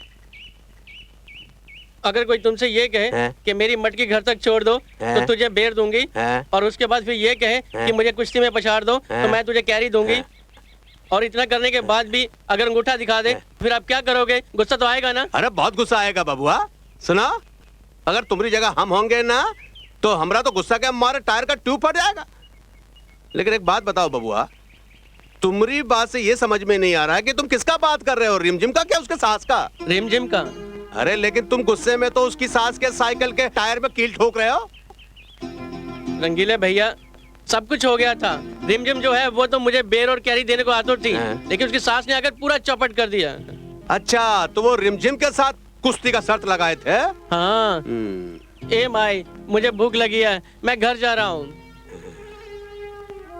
अगर कोई तुमसे ये कहे कि मेरी मटकी घर तक छोड़ दो तो तुझे बेर दूंगी, और उसके बाद फिर ये कहे कि मुझे कुश्ती में पछाड़ दो तो मैं तुझे कैरी दूंगी, और इतना करने के बाद भी अगर अंगूठा दिखा दे, फिर आप क्या करोगे? गुस्सा तो आएगा ना? अरे बहुत गुस्सा आएगा बबुआ। सुना, अगर तुम्हारी जगह हम होंगे ना तो हमरा तो गुस्सा के मारे टायर का ट्यूब फट जाएगा। लेकिन एक बात बताओ बबुआ, तुम्हारी बात से ये समझ में नहीं आ रहा है कि तुम किसका बात कर रहे हो, रिमझिम का क्या उसके सास का? रिमझिम का। अरे लेकिन तुम गुस्से में तो उसकी सास के साइकिल के टायर में कील ठोक रहे हो। रंगीले भैया, सब कुछ हो गया था। रिमझिम जो है वो तो मुझे बेर और कैरी देने को आतुर थी, लेकिन उसकी सास ने आकर पूरा चौपट कर दिया। अच्छा, तो वो रिमझिम के साथ कुश्ती का शर्त लगाए थे? हाँ। ए माई, मुझे भूख लगी है, मैं घर जा रहा हूँ।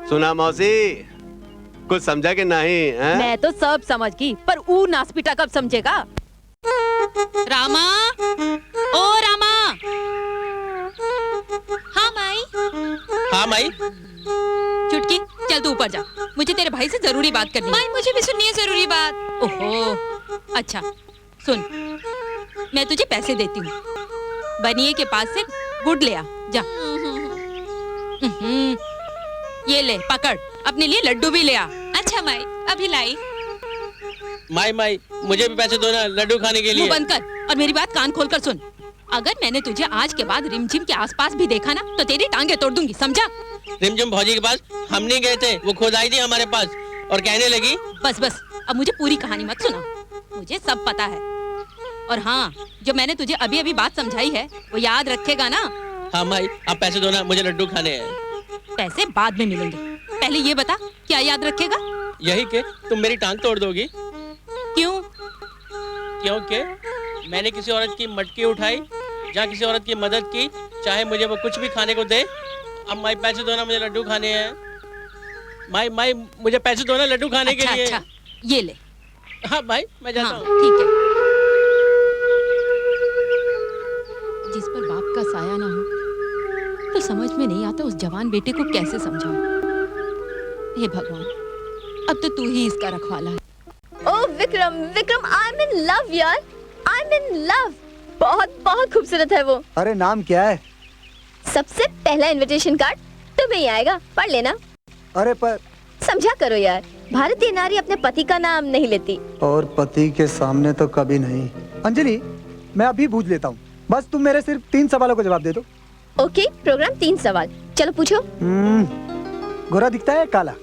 सुना मौसी, कुछ समझा कि नहीं? मैं तो सब समझ गई, पर ऊ नासपीटा कब समझेगा? रामा, ओ रामा। हाँ माई। हाँ माई। चुटकी, चल तू ऊपर जा, मुझे तेरे भाई से जरूरी बात करनी है। माई, मुझे भी सुननी है जरूरी बात। ओहो, अच्छा सुन, मैं तुझे पैसे देती हूँ, बनिए के पास से गुड़ ले आ, जा। ये ले, पकड़, अपने लिए लड्डू भी ले आ। अच्छा माई, अभी लाई। माई, मुझे भी पैसे दो ना लड्डू खाने के लिए। मुंह बंद कर और मेरी बात कान खोल कर सुन। अगर मैंने तुझे आज के बाद रिमझिम के आसपास भी देखा ना तो तेरी टांगे तोड़ दूंगी, समझा? रिमझिम भौजी के पास हम नहीं गए थे, वो खुद आई थी हमारे पास और कहने लगी। बस बस, अब मुझे पूरी कहानी मत सुना, मुझे सब पता है। और हाँ, जो मैंने तुझे अभी अभी बात समझाई है वो याद रखेगा ना? हाँ माई, आप पैसे दो ना, मुझे लड्डू खाने हैं। पैसे बाद में मिलेंगे, पहले ये बता क्या याद रखेगा? यही के तुम मेरी टांग तोड़ दोगी। क्यों? क्योंकि मैंने किसी औरत की मटकी उठाई या किसी औरत की मदद की, चाहे मुझे वो कुछ भी खाने को दे। अब माई पैसे दो ना, मुझे लड्डू खाने हैं। माई माई मुझे पैसे दो ना लड्डू खाने के लिए। अच्छा, ये ले। हाँ भाई, मैं जाता हूँ। ठीक है। जिस पर बाप का साया ना हो तो समझ में नहीं आता उस जवान बेटे को कैसे समझाऊं। हे भगवान, अब तो तू ही इसका रखवाला है। Oh Vikram, Vikram I am in love यार, आई एम इन लव। बहुत बहुत खूबसूरत है वो। अरे नाम क्या है? सबसे पहला इनविटेशन कार्ड तुम्हें ही आएगा, पढ़ लेना। अरे पर समझा करो यार, भारतीय नारी अपने पति का नाम नहीं लेती। और पति के सामने तो कभी नहीं। अंजलि, मैं अभी पूछ लेता हूँ, बस तुम मेरे सिर्फ 3 सवालों का जवाब दे दो। ओके, प्रोग्राम 3 सवाल, चलो पूछो। गोरा दिखता है काला?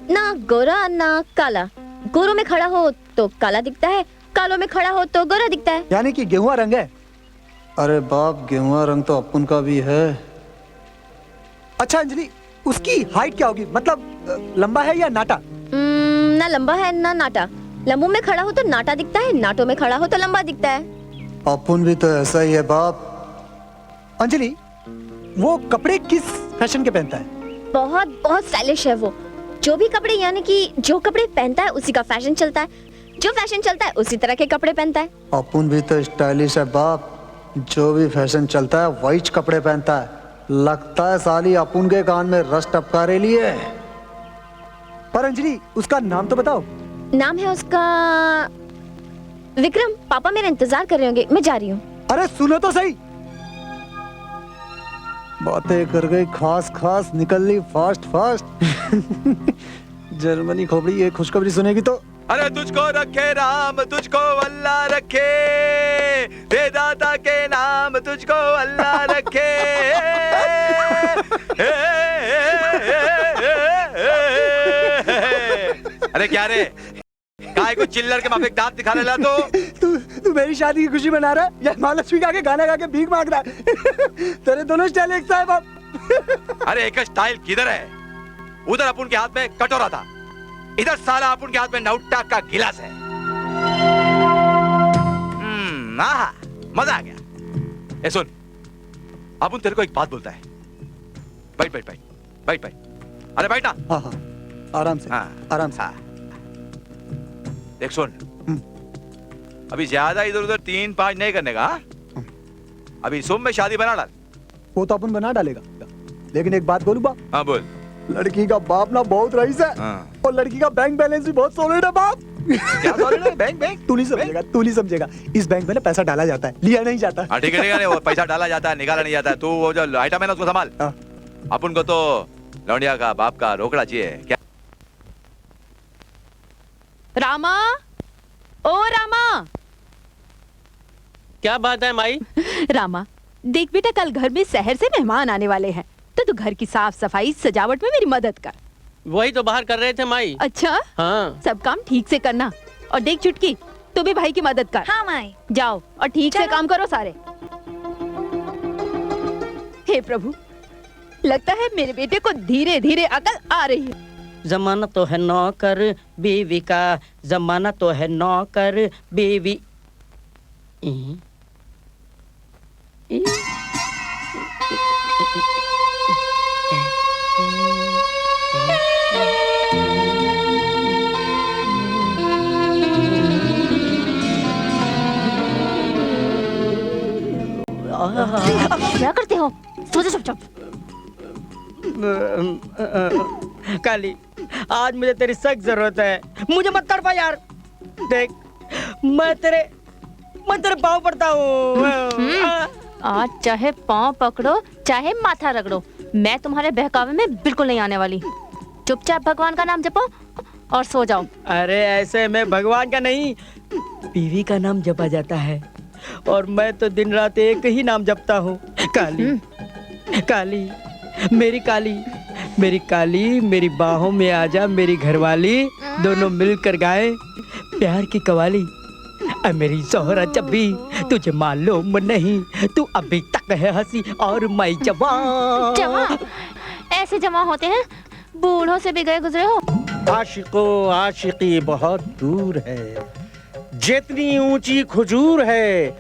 ना गोरा ना काला। गोरों में खड़ा हो तो काला दिखता है, कालों में खड़ा हो तो गोरा दिखता है। यानी कि गेहुआ रंग है? अरे बाप, गेहुआ रंग तो अपन का भी है। अच्छा अंजलि, उसकी हाइट क्या होगी, मतलब लंबा है या नाटा? ना लंबा है ना नाटा। लंबों में खड़ा हो तो नाटा दिखता है, नाटों में खड़ा हो तो लंबा दिखता है। अपन भी तो ऐसा ही है बाप। अंजलि, वो कपड़े किस फैशन के पहनता है? बहुत बहुत स्टाइलिश है वो। जो भी कपड़े, यानी कि जो कपड़े पहनता है उसी का फैशन चलता है, जो फैशन चलता है उसी तरह के कपड़े पहनता है। अपन भी तो स्टाइलिश है बाप, जो भी फैशन चलता है वही कपड़े पहनता है। लगता है साली अपन के कान में रस टपका रही है। पर अंजलि, उसका नाम तो बताओ। नाम है उसका विक्रम। पापा मेरा इंतजार कर रहे होंगे, मैं जा रही हूँ। अरे सुनो तो सही। बातें कर गई खास खास, निकल ली फास्ट फास्ट। जर्मनी खोपड़ी ये खुशखबरी सुनेगी तो। अरे तुझको रखे राम, तुझको अल्लाह रखे, दे दाता के नाम तुझको अल्लाह रखे। अरे क्या रे, काय को चिल्लर के माफिक दांत दिखा रहा तू मेरी शादी की खुशी मना रहा है या महालक्ष्मी का के गाना गा के भीख मांग रहा है? तेरे दोनों स्टाइल एक सा है बाप। अरे एक स्टाइल किधर है? उधर अपन के हाथ में कटोरा था, इधर साला अपन के हाथ में नौटा का गिलास है। आहा, मजा आ गया। ए सुन, अपन तेरे को एक बात बोलता है। बैठ बैठ बैठ बैठ बैठ। अरे बैठ ना। हाँ हाँ, आराम से। हाँ आराम से। देख सुन, अभी ज्यादा इधर उधर 3-5 नहीं करने का। अभी सुम में शादी बना डाल। वो तो अपन बना डालेगा, लेकिन एक बात बोलूं बाप? हाँ बोल। लड़की का बाप ना बहुत रईस है। हाँ। और लड़की का बैंक बैलेंस भी बहुत सॉलिड है बाप। क्या सॉलिड है? बैंक? तू नहीं समझेगा। इस बैंक में ना पैसा डाला जाता है, लिया नहीं जाता। हाँ ठीक है, वो पैसा डाला जाता है, निकाला नहीं जाता है। तू वो जो आइटम है ना उसको संभाल। अपन को तो लौंडिया का बाप का रोकड़ा चाहिए। क्या रामा, ओ रामा। क्या बात है माई? रामा देख बेटा, कल घर में शहर से मेहमान आने वाले हैं, तो तू घर की साफ सफाई सजावट में मेरी मदद कर। वही तो बाहर कर रहे थे माई। अच्छा हाँ। सब काम ठीक से करना। और देख चुटकी, तू भी भाई की मदद कर। हाँ माई। जाओ और ठीक से काम करो सारे। हे प्रभु, लगता है मेरे बेटे को धीरे धीरे अकल आ रही है। जमाना तो है नौकर बीवी का, जमाना तो है नौकर बीवी। क्या करते हो? सो जा चुपचाप। काली, आज मुझे तेरी सख्त जरूरत है, मुझे मत तड़पा यार। देख, मैं तेरे पाँव पड़ता हूँ। आज चाहे पाँव पकड़ो चाहे माथा रगड़ो, मैं तुम्हारे बहकावे में बिल्कुल नहीं आने वाली। चुपचाप भगवान का नाम जपो और सो जाओ। अरे ऐसे में भगवान का नहीं, बीवी का नाम जपा जाता है। और मैं तो दिन रात एक ही नाम जपता हूँ, काली काली मेरी काली, मेरी काली मेरी बाहों में आजा मेरी घरवाली, दोनों मिलकर गाए प्यार की कवाली। मेरी जोहरा जब्बी तुझे मालूम नहीं, तू अभी तक है हंसी और मैं जवान। जवान ऐसे जमा होते हैं, बूढ़ों से भी गए गुजरे हो। आशिको आशिकी बहुत दूर है, जितनी ऊंची खजूर है,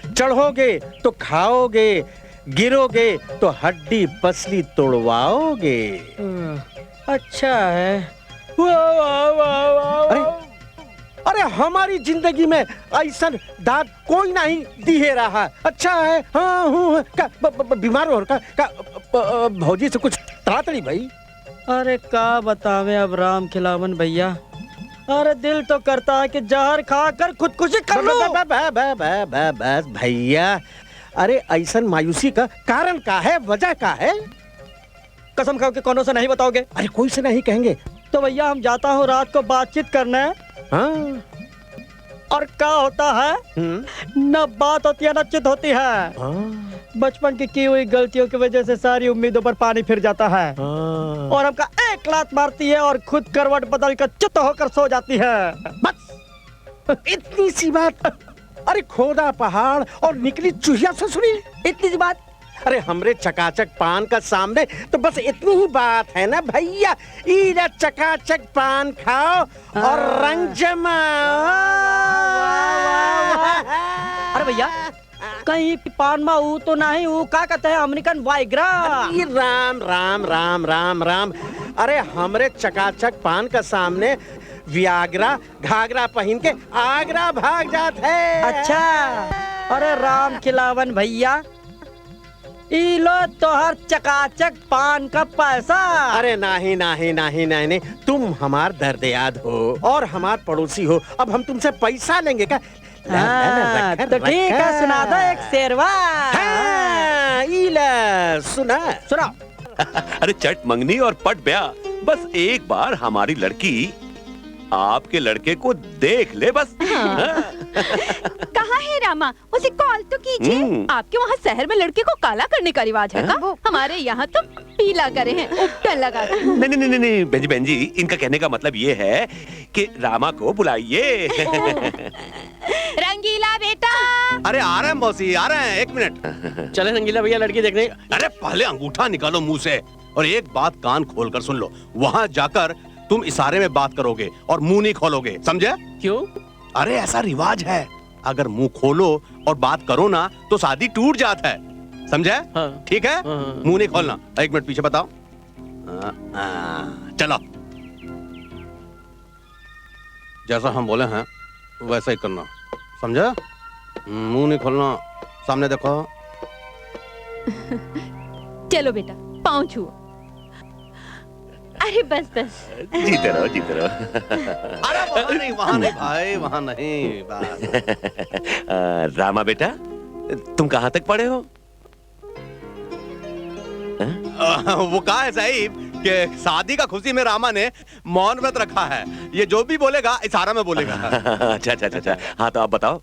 चढ़ोगे तो खाओगे, गिरोगे तो हड्डी पसली तोड़वाओगे। अच्छा है। वाह वाह वाह वाह। अरे हमारी जिंदगी में ऐसा दाग कोई नहीं दिहे रहा। अच्छा है। हाँ हूँ बीमार हो का भौजी से कुछ तातड़ी भाई। अरे का बतावे अब राम खिलावन भैया, अरे दिल तो करता है कि जहर खाकर खुदकुशी कर लो। बस भैया, अरे ऐसा मायूसी का कारण का है, वजह का है? कसम खाओ कि कोनो से नहीं बताओगे? अरे कोई से नहीं कहेंगे। तो भैया हम जाता हूँ रात को बातचीत करने। हाँ। और क्या होता है, न बात होती है न चित होती है। बचपन की हुई गलतियों की वजह से सारी उम्मीदों पर पानी फिर जाता है और हमका एक लात मारती है और खुद करवट बदल कर चित होकर सो जाती है। बस इतनी सी बात। अरे खोदा पहाड़ और निकली चूहिया से सुनी, इतनी सी बात। अरे हमरे चकाचक पान का सामने तो बस इतनी ही बात है ना भैया। इधर चकाचक पान खाओ और रंग जमाओ। अरे भैया कहीं पान में ऊ तो नहीं, ऊ क्या कहते हैं अमेरिकन वाइग्रा। राम राम राम राम राम। अरे हमरे चकाचक पान का सामने वियाग्रा घाघरा पहन के आगरा भाग जात है। अच्छा। अरे राम खिलावन भैया, लो तोहर चकाचक पान का पैसा। अरे नहीं नहीं नहीं नहीं नहीं, तुम हमार दर्द याद हो और हमार पड़ोसी हो, अब हम तुमसे पैसा लेंगे क्या? तो ठीक है, सुना दो एक शेरवा। सुना सुना। अरे चट मंगनी और पट ब्याह, बस एक बार हमारी लड़की आपके लड़के को देख ले बस। कहाँ है रामा, उसे कॉल तो कीजिए। आपके वहाँ शहर में लड़के को काला करने का रिवाज है का? हमारे यहाँ तो पीला करे हैं, उपटन लगा। नहीं नहीं नहीं नहीं बहन जी, इनका कहने का मतलब ये है कि रामा को बुलाइए। रंगीला बेटा। अरे आ रहे हैं मौसी, आ रहे हैं, 1 मिनट। चले रंगीला भैया लड़की देखने। अरे पहले अंगूठा निकालो मुंह से और एक बात कान खोल कर सुन लो। वहाँ जाकर तुम इशारे में बात करोगे और मुंह नहीं खोलोगे, समझे? क्यों? अरे ऐसा रिवाज है, अगर मुंह खोलो और बात करो ना तो शादी टूट जाता है, समझे? हाँ। ठीक है? मुंह नहीं खोलना। 1 मिनट पीछे बताओ। चलो, जैसा हम बोले हैं वैसा ही करना, समझे? मुंह नहीं खोलना, सामने देखो। चलो बेटा, पाँव छुओ। अरे बस बस, जीते रहो जीते रहो। अरे वहाँ नहीं भाई, वहाँ नहीं। रामा बेटा, तुम कहाँ तक पढ़े हो? वो कहा है साहिब कि शादी का खुशी में रामा ने मौन व्रत रखा है। ये जो भी बोलेगा इशारा में बोलेगा। अच्छा अच्छा अच्छा, हाँ तो आप बताओ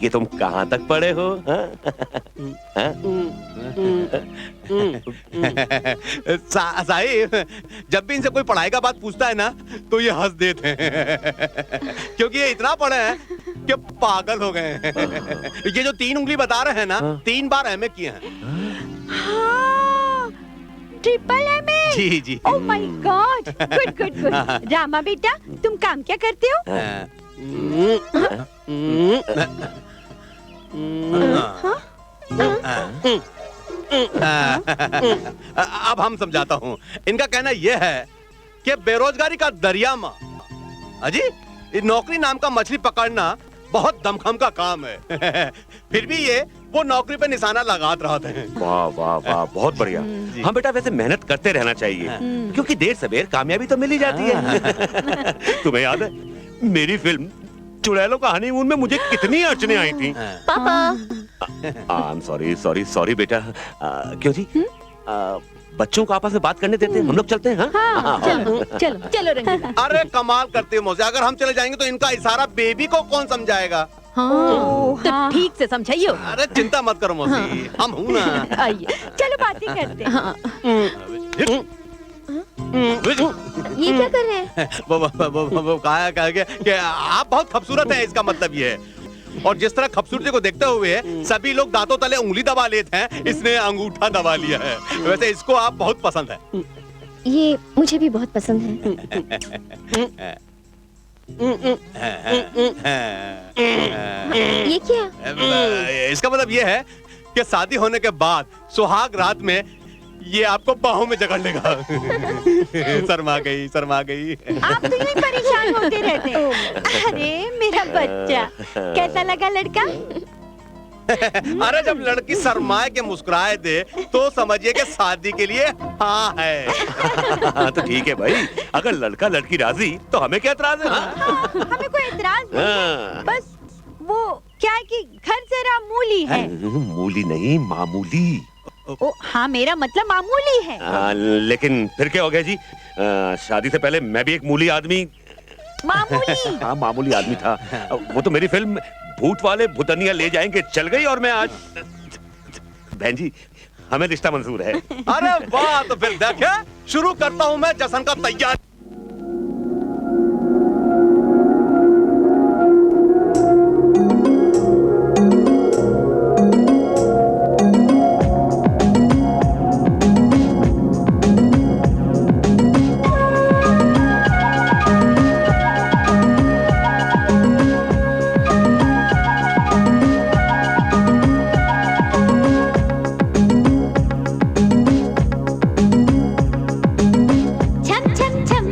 कि तुम कहाँ तक पढ़े हो? साहिब, जब भी इनसे कोई पढ़ाई का बात पूछता है ना तो ये हंस देते हैं क्योंकि ये इतना पढ़े हैं कि पागल हो गए हैं। ये जो 3 उंगली बता रहे हैं ना, 3 बार एमए किए हैं। Triple MA. जी जी। Oh my God, good good good. Rama बेटा, तुम काम क्या करते हो? अब हम समझाता हूँ। इनका कहना यह है कि बेरोजगारी का दरिया में अजी नौकरी नाम का मछली पकड़ना बहुत दमखम का काम है। फिर भी ये वो नौकरी पे निशाना लगाते रहते हैं। वाह वाह वाह, बहुत बढ़िया। हाँ बेटा, वैसे मेहनत करते रहना चाहिए क्योंकि देर सवेर कामयाबी तो मिल ही जाती है। तुम्हें याद है मेरी फिल्म चुड़ैलों का हनीमून में मुझे कितनी अड़चने आई थी? पापा। सॉरी बेटा। क्यों जी? बच्चों को आपस में बात करने देते हैं, हम लोग चलते हैं। हाँ? चलो रंगीला। अरे कमाल करते हो मौसी, अगर हम चले जाएंगे तो इनका इशारा बेबी को कौन समझाएगा? हाँ, तो ठीक से समझाइयो। अरे चिंता मत करो मौसी, हम हूं ना। आइए चलो बातें करते हैं। हाँ। ये क्या कर रहे हैं? वो कहा कि आप बहुत खूबसूरत हैं, इसका मतलब ये है। और जिस तरह खूबसूरती को देखते हुए सभी लोग दांतों तले उंगली दबा लेते हैं, इसने अंगूठा दबा लिया है। वैसे इसको आप बहुत पसंद है। ये मुझे भी बहुत पसंद है। ये क्या? इसका मतलब ये है कि शादी होने के बाद सुहाग रात में ये आपको बाहों में जकड़ लेगा। शर्मा गई, शर्मा गई। आप तो यूं परेशान होते रहते हैं। अरे मेरा बच्चा, कैसा लगा लड़का? अरे जब लड़की शर्माए के मुस्कुराए दे तो समझिए कि शादी के लिए हाँ है। तो ठीक है भाई, अगर लड़का लड़की राजी तो हमें क्या एतराज है? हमें कोई एतराज नहीं है। बस वो क्या है कि घर जरा मूली है। मूली नहीं, मामूली। ओ हाँ, मेरा मतलब मामूली है। लेकिन फिर क्या हो गया जी? शादी से पहले मैं भी एक मूली आदमी, मामूली हाँ मामूली आदमी था। वो तो मेरी फिल्म भूत वाले भूतनिया ले जाएंगे चल गई और मैं आज। बहन जी, हमें रिश्ता मंजूर है। अरे वाह, तो फिर देखे शुरू करता हूँ मैं जश्न का तैयार। छम छम छम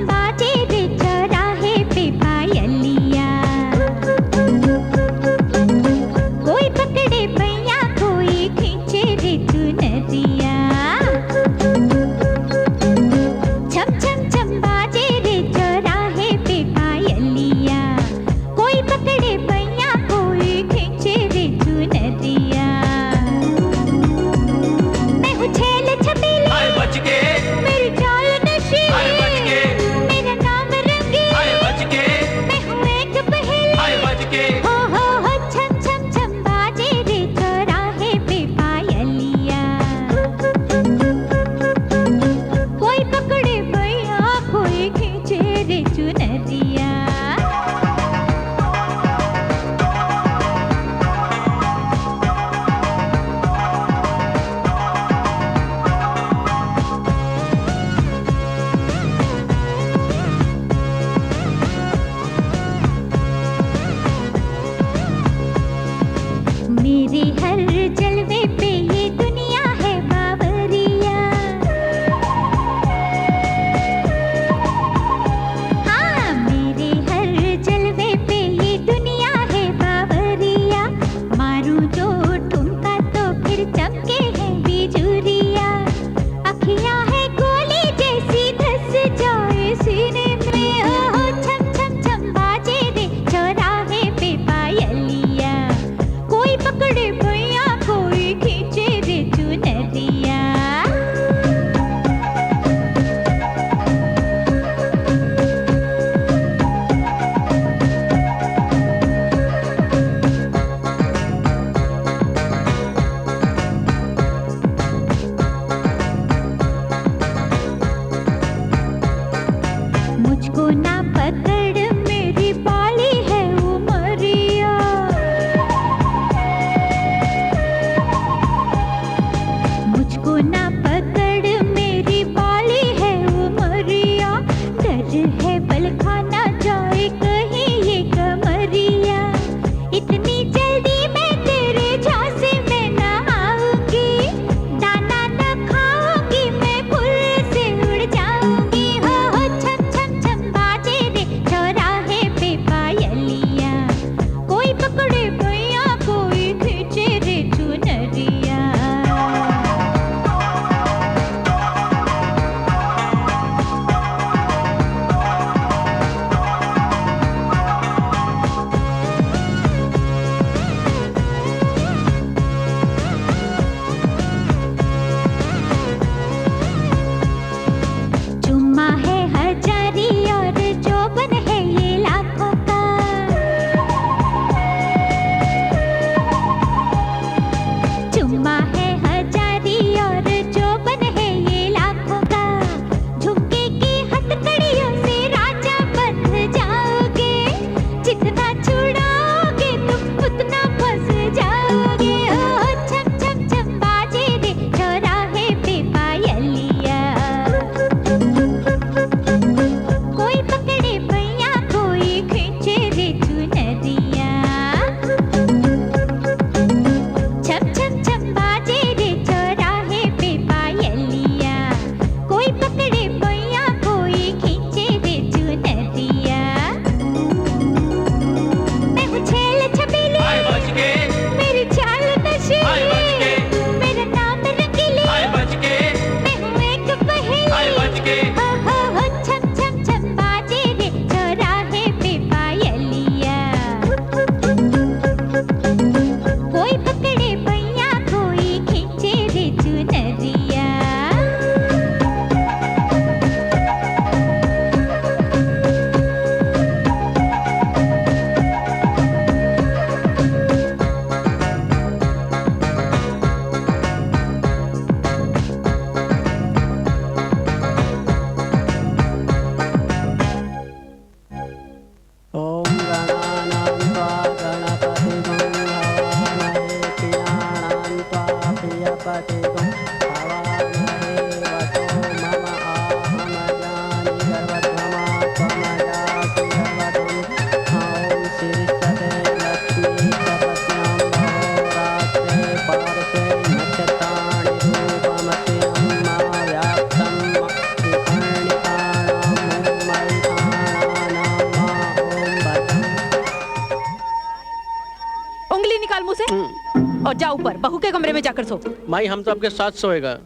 और जा ऊपर बहू के कमरे में जाकर सो। माई हम तो आपके साथ सोएगा।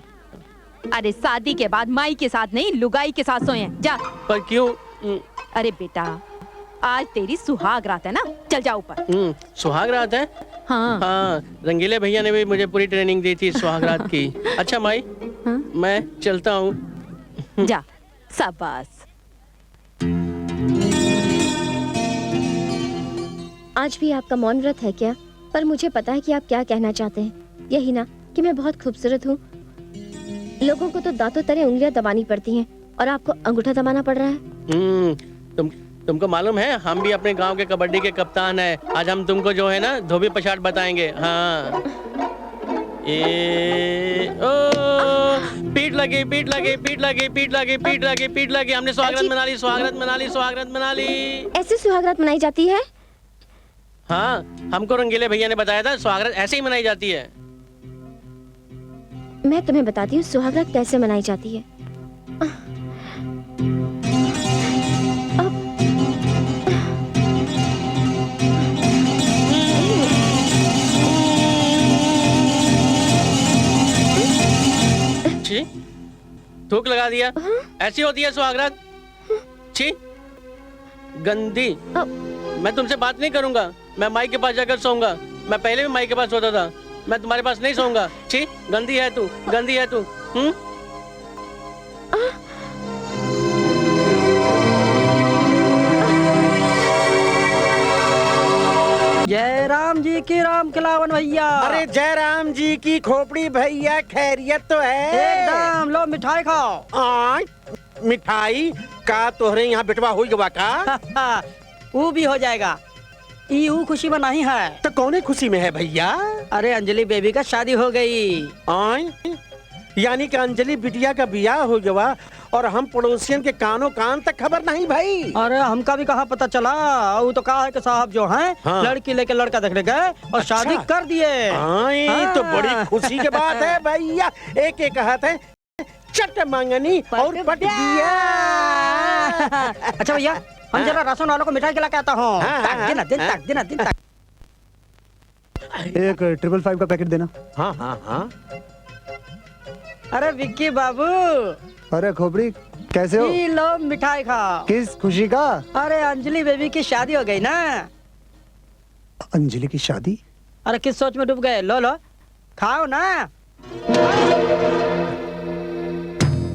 अरे शादी के बाद माई के साथ नहीं लुगाई के साथ सोए। जा। पर क्यों? अरे बेटा आज तेरी सुहाग रात है ना, चल जा ऊपर। सुहाग रात है? हाँ हाँ, रंगीले भैया ने भी मुझे पूरी ट्रेनिंग दी थी सुहाग रात की। अच्छा माई मैं चलता हूँ। जा। शाबाश। आज भी आपका मौन व्रत है क्या? पर मुझे पता है कि आप क्या कहना चाहते हैं। यही ना कि मैं बहुत खूबसूरत हूँ। लोगों को तो दांतों तरह उंगलियां दबानी पड़ती हैं और आपको अंगूठा दबाना पड़ रहा है। तुमको मालूम है हम भी अपने गांव के कबड्डी के कप्तान हैं। आज हम तुमको जो है ना धोबी पछाड़ बताएंगे। हाँ पीठ लगी पीठ लगी पीठ लगी पीठ लगी पीठ लगी पीठ लगी। हमने सुहागरात मना ली सुहागरात मना ली सुहागरात मना ली। ऐसे सुहागरात मनाई जाती है? हाँ हमको रंगीले भैया ने बताया था सुहागरात ऐसे ही मनाई जाती है। मैं तुम्हें बताती हूँ सुहागरात कैसे मनाई जाती है। छी थूक लगा दिया। ऐसी होती है सुहागरात। छी गंदी। मैं तुमसे बात नहीं करूंगा। मैं माई के पास जाकर सोऊंगा। मैं पहले भी माई के पास सोता था। मैं तुम्हारे पास नहीं सोऊंगा। छी गंदी है तू गंदी है तू। जय राम जी की राम खिलावन भैया। अरे जय राम जी की खोपड़ी भैया, खैरियत तो है? एकदम। लो मिठाई खाओ। मिठाई का तोहरे यहाँ बिटवा हुई गवा का? वो भी हो जाएगा। यू खुशी में नहीं है तो कौन खुशी में है भैया? अरे अंजलि बेबी का शादी हो गई। यानी कि अंजलि बिटिया का ब्याह हो गया और हम पड़ोसियन के कानों कान तक खबर नहीं भाई। अरे हमका भी कहाँ पता चला। वो तो कहा है कि साहब जो हैं लड़की लेके लड़का देखने गए और शादी कर दिए। तो बड़ी खुशी की बात है भैया। एक एक हाथ है चट मांगनी और पट दिया। अच्छा भैया हम जरा राशन वालों को मिठाई खिला के आता हूँ। दिन तक। एक 555 का पैकेट देना। हाँ हाँ हाँ। अरे विक्की बाबू। अरे खोपड़ी कैसे हो? लो मिठाई खाओ। किस खुशी का? अरे अंजलि बेबी की शादी हो गई ना। अंजलि की शादी? अरे किस सोच में डूब गए? लो लो खाओ ना।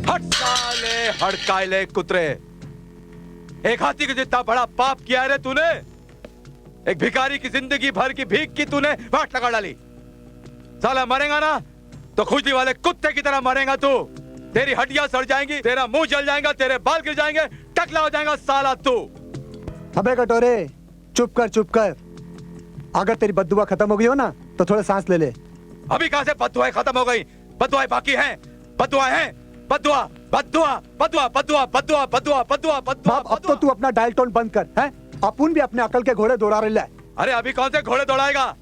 हट साले हड़काइले कुतरे। एक हाथी के जितना बड़ा पाप किया रे तूने। एक भिखारी की जिंदगी भर की भीख की तूने वाट लगा डाली। साला मरेगा ना तो खुजली वाले कुत्ते की तरह मरेगा तू। तेरी हड्डियां सड़ जाएंगी, तेरा मुंह जल जाएगा, तेरे बाल गिर जाएंगे, टकला हो जाएगा साला तू। अबे कटोरे चुप कर। अगर तेरी बद्दुआ खत्म हो गई हो ना तो थोड़ा सांस ले ले। अभी कहां से बद्दुआएं खत्म हो गई? बद्दुआएं बाकी हैं। बद्दुआएं हैं। बद्दुआ बद्दुआ बद्दुआ बद्दुआ बद्दुआ बद्दुआ बद्दुआ बद्दुआ। अब तो तू अपना डायल टोन बंद कर है। अपन भी अपने अकल के घोड़े दौड़ा रहा है। अरे अभी कौन से घोड़े दौड़ाएगा?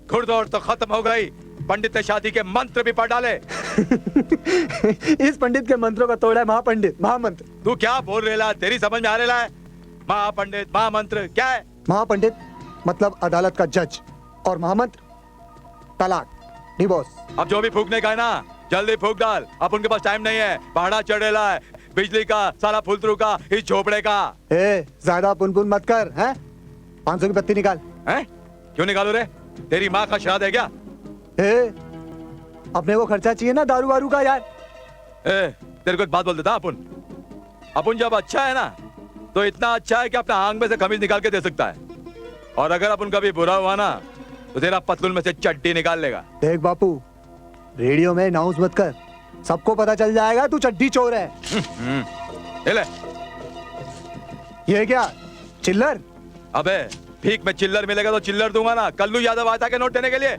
घुड़दौड़ तो खत्म हो गई। पंडित ने शादी के मंत्र भी पढ़ डाले। इस पंडित के मंत्रों का तोड़ा है महापंडित महामंत्र। तू क्या बोल रहा? तेरी समझ में आ रहा है? महापंडित महामंत्र क्या है? महापंडित मतलब अदालत का जज और महामंत्र तलाक डिवोर्स। अब जो भी फूकने का है ना जल्दी फूक डाल। अब उनके पास टाइम नहीं है। पहाड़ा चढ़ेला है, बिजली का सारा फुलतरू का, इस झोपड़े का। ज्यादा पुन मत कर। हैं 500 की पत्ती निकाल। हैं क्यों निकालो रे? तेरी माँ का श्राद्ध है क्या? अपने को खर्चा चाहिए ना दारू वारू का यार। तेरे को एक बात बोल देता। अपन जब अच्छा है ना तो इतना अच्छा है कि अपना आंग में से कमीज निकाल के दे सकता है। और अगर अपन कभी बुरा हुआ ना तो तेरा पतलून में से चड्डी निकाल लेगा। देख बापू रेडियो में अनाउंस मत कर, सबको पता चल जाएगा तू चड्डी चोर है। ले। ये क्या चिल्लर? अबे भीख में चिल्लर मिलेगा तो चिल्लर दूंगा ना। कल्लू यादव आता के नोट देने के लिए।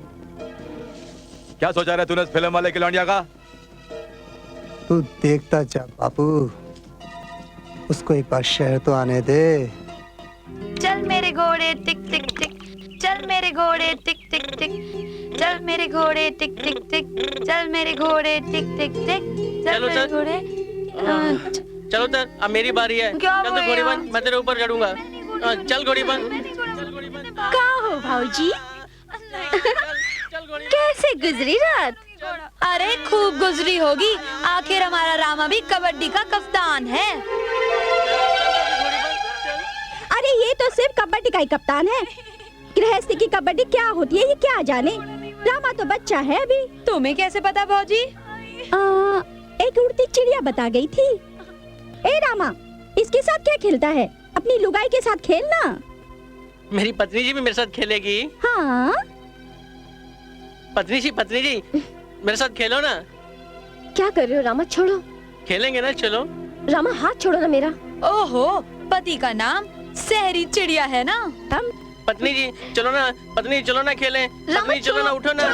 क्या सोचा रहा तूने फिल्म वाले खिलौनिया का? तू देखता जा बापू, उसको एक बार शहर तो आने दे। चल मेरे घोड़े टिक टिक टिक, चल मेरे घोड़े टिक टिक टिक, चल मेरे घोड़े टिक टिक टिक, चल मेरे घोड़े टिक टिक टिक, चल मेरे घोड़े। चलो तर अब मेरी बारी है। चल तो घोड़ी बन, मैं तेरे ऊपर चढ़ूंगा। चल घोड़ी बन। का हो भाऊजी? कैसे गुजरी रात? अरे खूब गुजरी होगी, आखिर हमारा रामा भी कबड्डी का कप्तान है। अरे ये तो सिर्फ कबड्डी का ही कप्तान है, गृहस्थी की कबड्डी क्या होती है ये क्या जाने। रामा तो बच्चा है अभी। तुम्हें कैसे पता भौजी? एक उड़ती चिड़िया बता गई थी। ए रामा, इसके साथ क्या खेलता है? अपनी लुगाई के साथ खेलना। मेरी पत्नी जी भी मेरे साथ खेलेगी। हाँ पत्नी जी मेरे साथ खेलो ना। क्या कर रहे हो रामा? छोड़ो। खेलेंगे ना, चलो। रामा हाथ छोड़ो ना मेरा। ओहो, पति का नाम शहरी चिड़िया है ना। हम पत्नी जी चलो ना, पत्नी चलो ना खेलें। पत्नी चलो ना, उठो ना।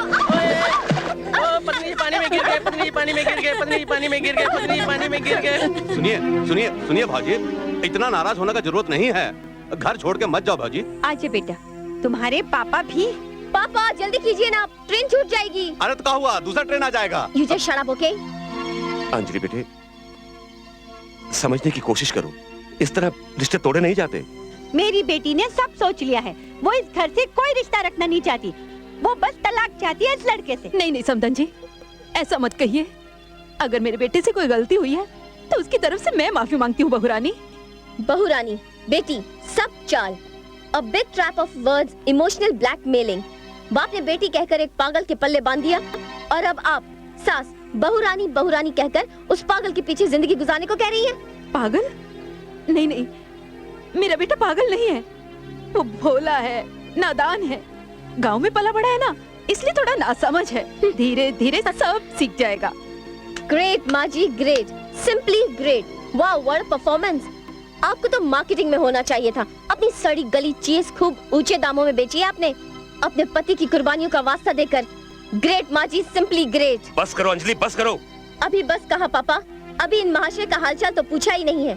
पत्नी पानी में गिर गए, पत्नी पानी में गिर गए, पत्नी पानी में गिर गए, पत्नी पानी में गिर गए। सुनिए सुनिए सुनिए भाजी, इतना नाराज होने का जरूरत नहीं है। घर छोड़ के मत जाओ भाजी। आजे बेटा, तुम्हारे पापा भी। पापा जल्दी कीजिए ना, ट्रेन छूट जाएगी। अरे तो क्या हुआ, दूसरा ट्रेन आ जाएगा। You just shut up, okay? Anjali बेटे, समझने की कोशिश करो, इस तरह रिश्ते तोड़े नहीं जाते। मेरी बेटी ने सब सोच लिया है, वो इस घर से कोई रिश्ता रखना नहीं चाहती, वो बस तलाक चाहती है इस लड़के से। नहीं समदन जी, ऐसा मत कहिए। अगर मेरे बेटे से कोई गलती हुई है तो उसकी तरफ से मैं माफी मांगती हूँ। बहुरानी बेटी, सब चाल। A big trap of words, emotional blackmailing. बाप ने बेटी कहकर एक पागल के पल्ले बांध दिया, और अब आप सास बहुरानी कहकर उस पागल के पीछे जिंदगी गुजारने को कह रही है। पागल? नहीं, मेरा बेटा पागल नहीं है, वो भोला है, नादान है, गांव में पला बड़ा है ना, इसलिए थोड़ा नासमझ है। धीरे धीरे सब सीख जाएगा। ग्रेट माँ जी, ग्रेट, सिंपली ग्रेट। वाह, व्हाट परफॉर्मेंस। आपको तो मार्केटिंग में होना चाहिए था। अपनी सड़ी गली चीज खूब ऊंचे दामों में बेची है आपने, अपने पति की कुर्बानियों का वास्ता देकर। ग्रेट माँ जी, सिंपली ग्रेट। बस करो अंजलि, बस करो। अभी बस कहा पापा, अभी इन महाशय का हालचाल तो पूछा ही नहीं है,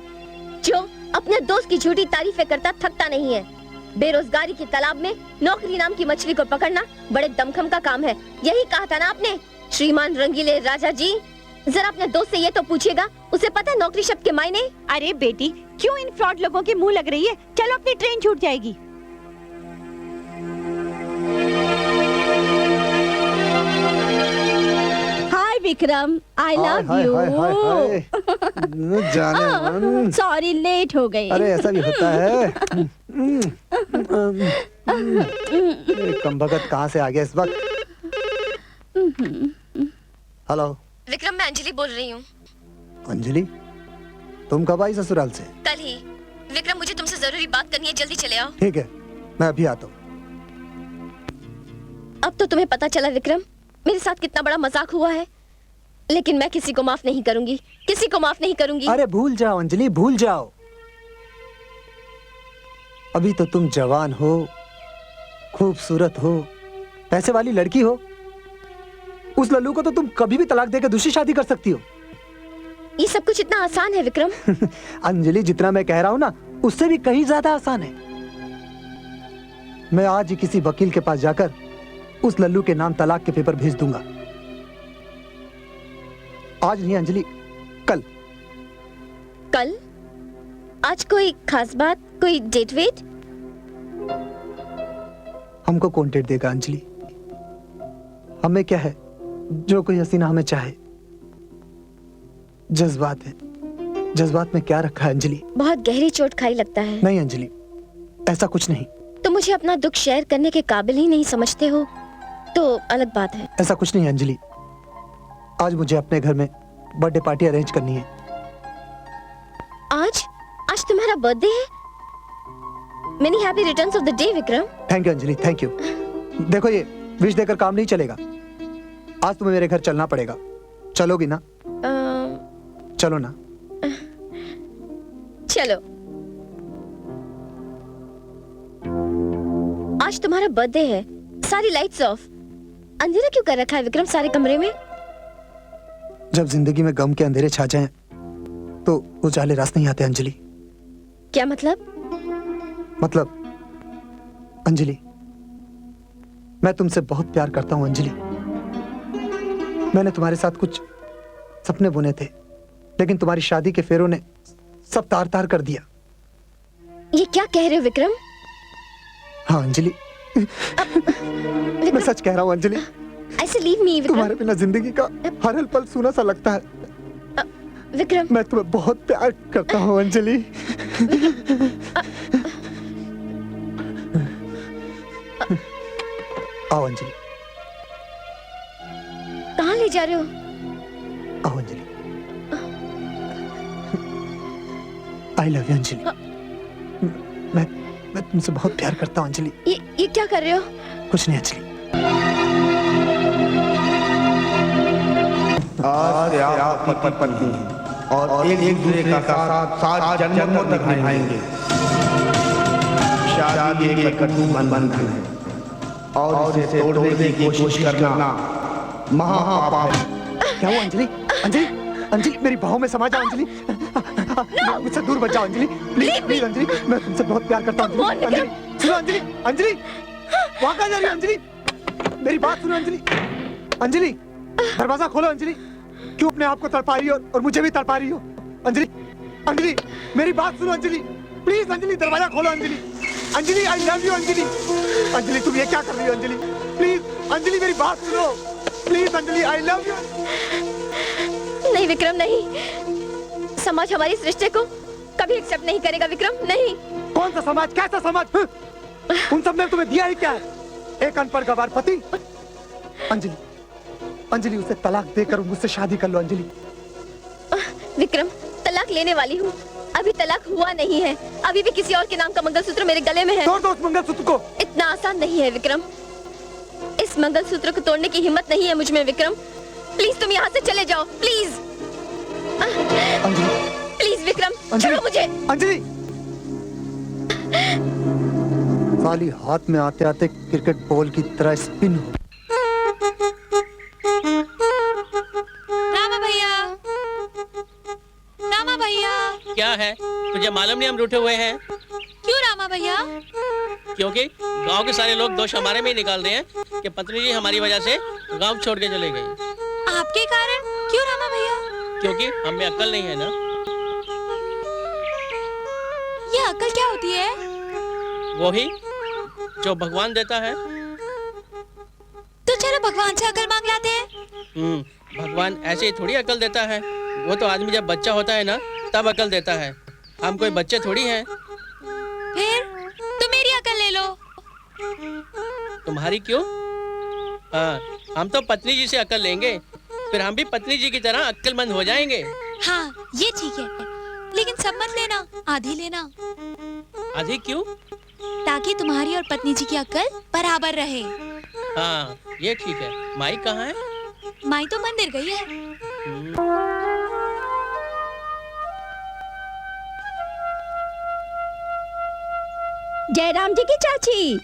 जो अपने दोस्त की झूठी तारीफें करता थकता नहीं है। बेरोजगारी की तालाब में नौकरी नाम की मछली को पकड़ना बड़े दमखम का काम है। यही कहा था ना आपने, श्रीमान रंगीले राजा जी। जरा अपने दोस्त से ये तो पूछिएगा, उसे पता है नौकरी शब्द के मायने? अरे बेटी, क्यों इन फ्रॉड लोगों के मुंह लग रही है? चलो, अपनी ट्रेन छूट जाएगी। हाय विक्रम, आई लव यू। जाने सॉरी, लेट हो गई। अरे ऐसा भी होता है। कमबख्त कहाँ से आ गया इस वक्त? हेलो विक्रम, मैं अंजलि बोल रही हूँ। अंजलि, तुम कब आई ससुराल से? कल ही। विक्रम, मुझे तुमसे जरूरी बात करनी है, जल्दी चले आओ। ठीक है, मैं अभी आता हूँ। अब तो तुम्हें पता चला विक्रम, मेरे साथ कितना बड़ा मजाक हुआ है, लेकिन मैं किसी को माफ नहीं करूंगी, किसी को माफ नहीं करूंगी। अरे भूल जाओ अंजलि, भूल जाओ। अभी तो तुम जवान हो, खूबसूरत हो, पैसे वाली लड़की हो। उस लल्लू को तो तुम कभी भी तलाक देकर दूसरी शादी कर सकती हो। ये सब कुछ इतना आसान है विक्रम? अंजलि, जितना मैं कह रहा हूँ ना, उससे भी कहीं ज्यादा आसान है। मैं आज ही किसी वकील के पास जाकर उस लल्लू के नाम तलाक के पेपर भेज दूंगा। आज नहीं अंजलि, कल। कल? आज कोई खास बात, कोई डेट वेट? हमको कौन डेट देगा अंजलि? हमें क्या है, जो कोई हसीना हमें चाहे। जज्बात है, जज्बात में क्या रखा है अंजलि? बहुत गहरी चोट खाई लगता है। नहीं अंजलि, ऐसा कुछ नहीं। तो मुझे अपना दुख शेयर करने के काबिल ही नहीं समझते हो तो अलग बात है। ऐसा कुछ नहीं अंजलि, आज मुझे अपने घर में बर्थडे पार्टी अरेंज करनी है। आज तुम्हारा बर्थडे है? Many happy returns of the day Vikram. Thank you Anjali, thank you. देखो, ये विश देकर काम नहीं चलेगा। आज तुम्हें मेरे घर चलना पड़ेगा। चलोगी ना? चलो ना। चलो। आज तुम्हारा बर्थडे है, सारी लाइट्स ऑफ। अंधेरा क्यों कर रखा है विक्रम सारे कमरे में? जब जिंदगी में गम के अंधेरे छा जाएं, तो उजाले रास नहीं आते अंजलि। क्या मतलब? मतलब अंजलि, मैं तुमसे बहुत प्यार करता हूं अंजलि। मैंने तुम्हारे साथ कुछ सपने बुने थे, लेकिन तुम्हारी शादी के फेरों ने सब तार तार कर दिया। ये क्या कह रहे हो विक्रम? हाँ अंजलि, मैं सच कह रहा हूँ Anjali. I say leave me, Vikram. तुम्हारे बिना जिंदगी का हर पल सूना सा लगता है। विक्रम, मैं तुम्हें बहुत प्यार करता हूँ अंजलि। आओ अंजलि। कहाँ ले जा रहे हो? आओ Anjali. I love you Anjali. मैं तुमसे बहुत प्यार करता हूँ अंजलि। ये क्या कर रहे हो? कुछ नहीं अंजलि। आज से आप पति पत्नी और एक दूसरे का साथ जन्मों तक निभाएंगे। शादी एक कठोर बंधन है और इसे तोड़ने की कोशिश करना महापाप है। क्या हुआ अंजलि? अंजलि, अंजलि मेरी बाहों में समा जाओ अंजलि। मुझसे दूर बच जाओ अंजलि, प्लीज प्लीज अंजलि, मैं तुमसे बहुत प्यार करता हूँ अंजलि। अंजलि सुनो अंजलि, अंजलि वहाँ कहाँ जा रही हो अंजलि? मेरी बात सुनो अंजलि। अंजलि दरवाजा खोलो अंजलि। क्यों अपने आप को तड़पा रही हो और मुझे भी तड़पा रही हो? अंजलि, अंजलि मेरी बात सुनो अंजलि, प्लीज अंजलि दरवाजा खोलो Anjali. Anjali I love you Anjali. Anjali तुम ये क्या कर रही हो अंजलि? प्लीज अंजलि मेरी बात सुनो, please Anjali I love you. नहीं विक्रम नहीं, समाज हमारी इस रिश्ते को कभी एक्सेप्ट नहीं करेगा विक्रम, नहीं। कौन सा समाज, कैसा समाज? उन सब ने तुम्हें दिया ही क्या है? एक अनपढ़ गवार पति। अंजलि, अंजलि उसे तलाक देकर मुझसे शादी कर लो अंजलि। विक्रम तलाक लेने वाली हूँ, अभी तलाक हुआ नहीं है, अभी भी किसी और के नाम का मंगलसूत्र मेरे गले में है। तोड़ दो उस मंगलसूत्र को। इतना आसान नहीं है विक्रम, इस मंगलसूत्र को तोड़ने की हिम्मत नहीं है मुझ में विक्रम। प्लीज तुम यहाँ से चले जाओ, प्लीज। प्लीज विक्रम छोड़ो मुझे। अंजलि साली हाथ में आते आते क्रिकेट बॉल की तरह स्पिन हो। रामा भैया, रामा भैया। क्या है, तुझे मालूम नहीं हम रूठे हुए हैं? क्यों रामा भैया? क्योंकि गांव के सारे लोग दोष हमारे में ही निकाल रहे हैं कि पत्नी जी हमारी वजह से गांव छोड़ के चले गई। आपके कारण? क्यों रामा भैया? क्योंकि हमें अक्ल नहीं है ना। ये अक्ल क्या होती है? वही जो भगवान देता है। तो चलो भगवान से अक्ल मांग लाते हैं। भगवान ऐसे ही थोड़ी अक्ल देता है, वो तो आदमी जब बच्चा होता है ना तब अक्ल देता है। हम कोई बच्चे थोड़ी हैं। फिर तुम मेरी अक्ल ले लो। तुम्हारी क्यों? हाँ, हम तो पत्नी जी से अक्ल लेंगे, फिर हम भी पत्नी जी की तरह अक्लमंद हो जाएंगे। हाँ ये ठीक है, लेकिन सब मत लेना, आधी लेना। आधी क्यों? ताकि तुम्हारी और पत्नी जी की अक्ल बराबर रहे। हाँ ये ठीक है। माई कहाँ है? माई तो मंदिर गई है। जयराम जी की चाची।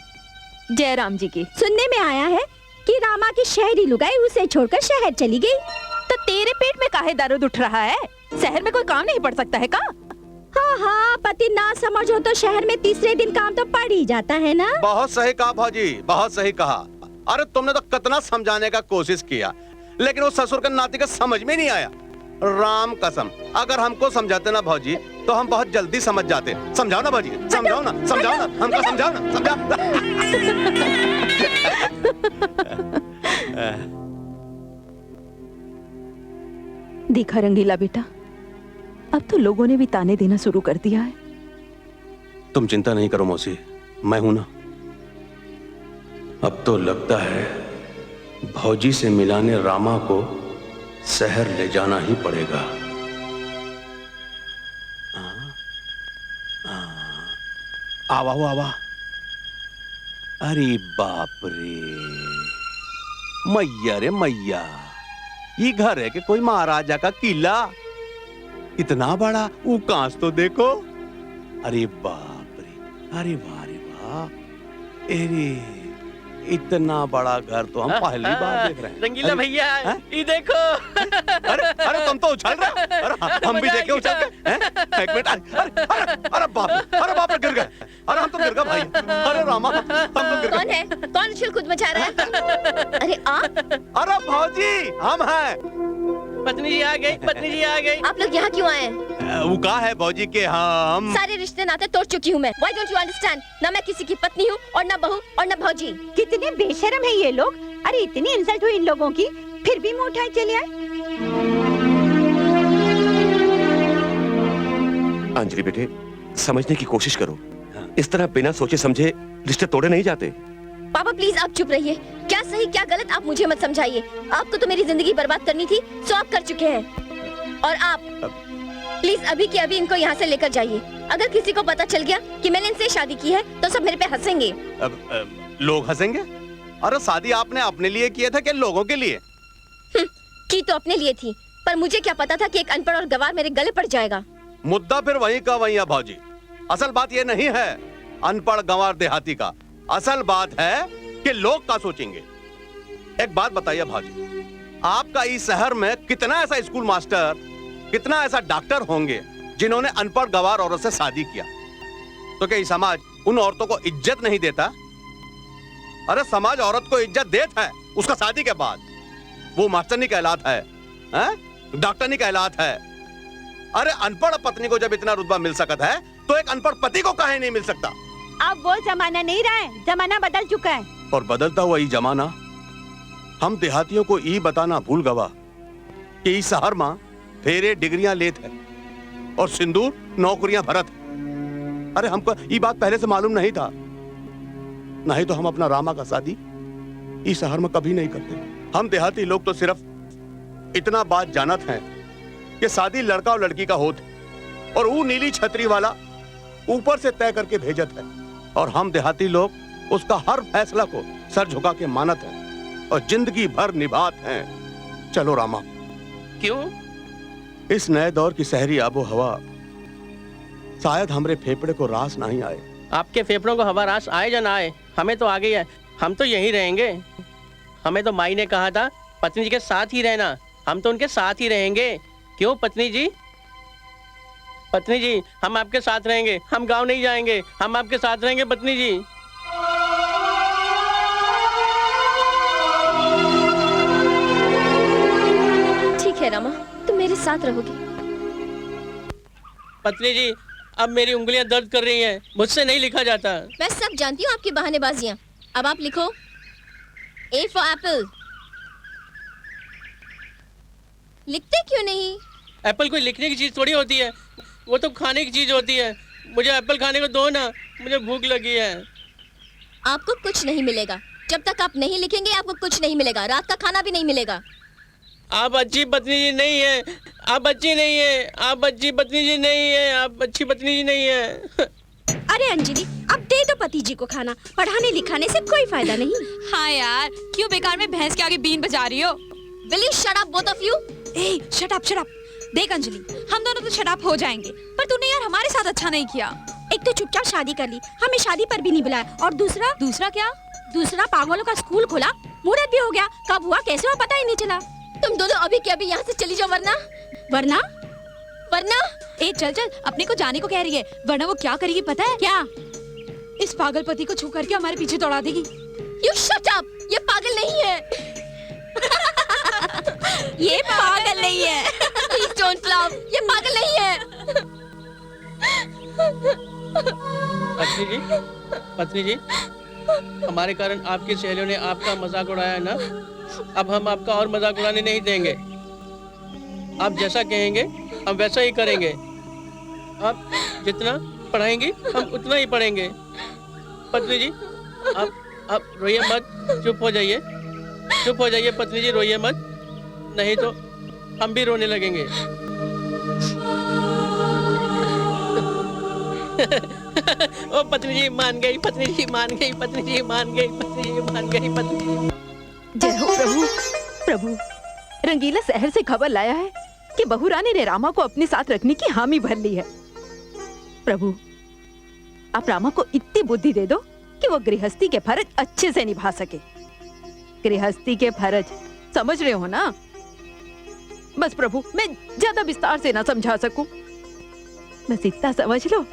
जयराम जी की। सुनने में आया है कि रामा की शहरी लुगाई उसे छोड़कर शहर चली गई। तो तेरे पेट में काहे दर्द उठ रहा है? शहर में कोई काम नहीं पड़ सकता है का? हाँ हाँ, पति ना समझो तो शहर में तीसरे दिन काम तो पड़ ही जाता है ना। बहुत सही कहा भाजी, बहुत सही कहा। अरे तुमने तो कितना समझाने का कोशिश किया, लेकिन वो ससुर का नाती का समझ में नहीं आया। राम कसम, अगर हमको समझाते ना भाजी तो हम बहुत जल्दी समझ जाते। समझाओ ना भाजी, समझाओ ना, समझाओ ना, हमको समझाओ ना, समझाओ। देखा रंगीला बेटा, अब तो लोगों ने भी ताने देना शुरू कर दिया है। तुम चिंता नहीं करो मौसी, मैं हूं ना। अब तो लगता है भौजी से मिलाने रामा को शहर ले जाना ही पड़ेगा। आवा हो आवा। अरे बाप रे, मैया रे मैया, ये घर है कि कोई महाराजा का किला? इतना बड़ा, वो कांच तो देखो। अरे बाप रे, अरे वाह रे वाह, अरे इतना बड़ा घर तो हम पहली बार देख रहे हैं। रंगीला भैया ये देखो। अरे तुम तो उछल रहे हो। अरे हम भी देखे उछल के। एक मिनट, अरे बाप रे गिर गए। अरे हम तो गिर गए भाई। अरे रामा हम तो गिर गए। कौन है? कौन उछल कूद मचा रहा है? अरे आप? अरे भौजी हम हैं। पत्नी जी आ गई, पत्नी जी आ गई। आप लोग यहाँ क्यों आए? वो कहा है भौजी के हम सारे रिश्ते नाते तोड़ चुकी हूँ मैं। Why don't you understand? ना मैं किसी की पत्नी हूँ और ना बहू और ना भौजी। कितने बेशर्म है ये लोग। अरे इतनी इंसल्ट हुई इन लोगों की, फिर भी मुंह उठाए चले आए। अंजलि बेटे, समझने की कोशिश करो। इस तरह बिना सोचे समझे रिश्ते तोड़े नहीं जाते। पापा प्लीज आप चुप रहिए। क्या सही क्या गलत आप मुझे मत समझाइए। आपको तो मेरी जिंदगी बर्बाद करनी थी, सो आप कर चुके हैं। और आप प्लीज अभी के अभी इनको यहाँ से लेकर जाइए। अगर किसी को पता चल गया कि मैंने इनसे शादी की है तो सब मेरे पे हंसेंगे। लोग हंसेंगे? अरे शादी आपने अपने लिए किया था कि लोगों के लिए? की तो अपने लिए थी, पर मुझे क्या पता था कि एक अनपढ़ और गवार मेरे गले पड़ जाएगा। मुद्दा फिर वहीं का वहीं है भौजी। असल बात ये नहीं है अनपढ़ गंवार देहाती का, असल बात है कि लोग क्या सोचेंगे। एक बात बताइए भौजी, आपका इस शहर में कितना ऐसा स्कूल मास्टर, कितना ऐसा डॉक्टर होंगे जिन्होंने अनपढ़ गंवार औरत से शादी किया? तो क्या समाज उन औरतों को इज्जत नहीं देता? अरे समाज औरत को इज्जत देता है उसका शादी के बाद। वो मास्टर नहीं कहलाता है, डॉक्टर नहीं कहलाता है। अरे अनपढ़ पत्नी को जब इतना रुतबा मिल सकता है तो एक अनपढ़ पति को काहे नहीं मिल सकता? अब वो जमाना नहीं रहा है, जमाना बदल चुका है। और बदलता हुआ ये जमाना हम देहातियों को ये बताना भूल गवा कि इस शहर में फेरे डिग्रियां लेत है और सिंदूर नौकरियां भरत है। अरे हमको ये बात पहले से मालूम नहीं था, नहीं तो हम अपना रामा का शादी इस शहर में कभी नहीं करते। हम देहाती लोग तो सिर्फ इतना बात जानत हैं कि शादी लड़का और लड़की का होत है और वो नीली छतरी वाला ऊपर से तय करके भेजत है, और हम देहाती लोग उसका हर फैसला को सर झुका के मानत हैं और जिंदगी भर निभात हैं। चलो रामा। क्यों? इस नए दौर की शहरी आबो हवा शायद हमरे फेफड़े को रास नहीं आए। आपके फेफड़ों को हवा रास आए या ना आए, हमें तो आ गई है। हम तो यहीं रहेंगे। हमें तो माई ने कहा था पत्नी जी के साथ ही रहना, हम तो उनके साथ ही रहेंगे। क्यों पत्नी जी? पत्नी जी हम आपके साथ रहेंगे, हम गांव नहीं जाएंगे, हम आपके साथ रहेंगे पत्नी जी। ठीक है रमा, तुम मेरे साथ रहोगी। पत्नी जी अब मेरी उंगलियां दर्द कर रही हैं, मुझसे नहीं लिखा जाता। मैं सब जानती हूँ आपकी बहानेबाजियाँ। अब आप लिखो। A for apple। लिखते क्यों नहीं? एप्पल कोई लिखने की चीज थोड़ी होती है, वो तो खाने की चीज होती है। मुझे एप्पल खाने को दो ना, मुझे भूख लगी है। आपको कुछ नहीं मिलेगा जब तक आप नहीं लिखेंगे। आपको कुछ नहीं मिलेगा, रात का खाना भी नहीं मिलेगा। आप अच्छी पत्नी जी नहीं है, आप अच्छी नहीं है, आप अच्छी पत्नी जी नहीं है, आप अच्छी पत्नी जी नहीं है। अरे अंजलि अब दे दो पति जी को खाना, पढ़ाने लिखाने से कोई फायदा नहीं। हाँ यार, क्यों बेकार में भैंस के आगे बीन बजा रही हो? Will you shut up both of you? A, shut up. देख अंजलि, हम दोनों तो शट अप हो जाएंगे, पर तूने यार हमारे साथ अच्छा नहीं किया। एक तो चुपचाप शादी कर ली, हमें शादी पर भी नहीं बुलाया, और दूसरा क्या? दूसरा पागलों का स्कूल खोला, मुहूर्त भी हो गया, कब हुआ कैसे हुआ पता ही नहीं चला। तुम दोनों अभी के अभी यहाँ से चली जाओ, वरना ए चल अपने को जाने को कह रही है, वरना वो क्या करेगी पता है? क्या? इस पागलपति को छू करके हमारे पीछे दौड़ा देगी। You shut up! ये पागल नहीं है। ये पागल नहीं है। Please don't laugh. ये पागल नहीं है। पत्नी जी हमारे कारण आपकी सहेलियों ने आपका मजाक उड़ाया ना, अब हम आपका और मजाक उड़ाने नहीं देंगे। आप जैसा कहेंगे हम वैसा ही करेंगे। आप जितना पढ़ाएंगी हम उतना ही पढ़ेंगे। पत्नी जी आप रोइए मत, चुप हो जाइए पत्नी जी, रोइए मत, नहीं तो हम भी रोने लगेंगे। ओ पत्नी जी मान गई, पत्नी जी मान गई, पत्नी जी मान गई, पत्नी जी मान गई, पत्नी। जय हो प्रभु। रंगीला शहर से खबर लाया है कि बहू रानी ने रामा को अपने साथ रखने की हामी भर ली है। प्रभु आप रामा को इतनी बुद्धि दे दो कि वो गृहस्थी के फर्ज अच्छे से निभा सके। गृहस्थी के फर्ज समझ रहे हो ना? बस प्रभु मैं ज्यादा विस्तार से ना समझा सकूं, बस इतना समझ लो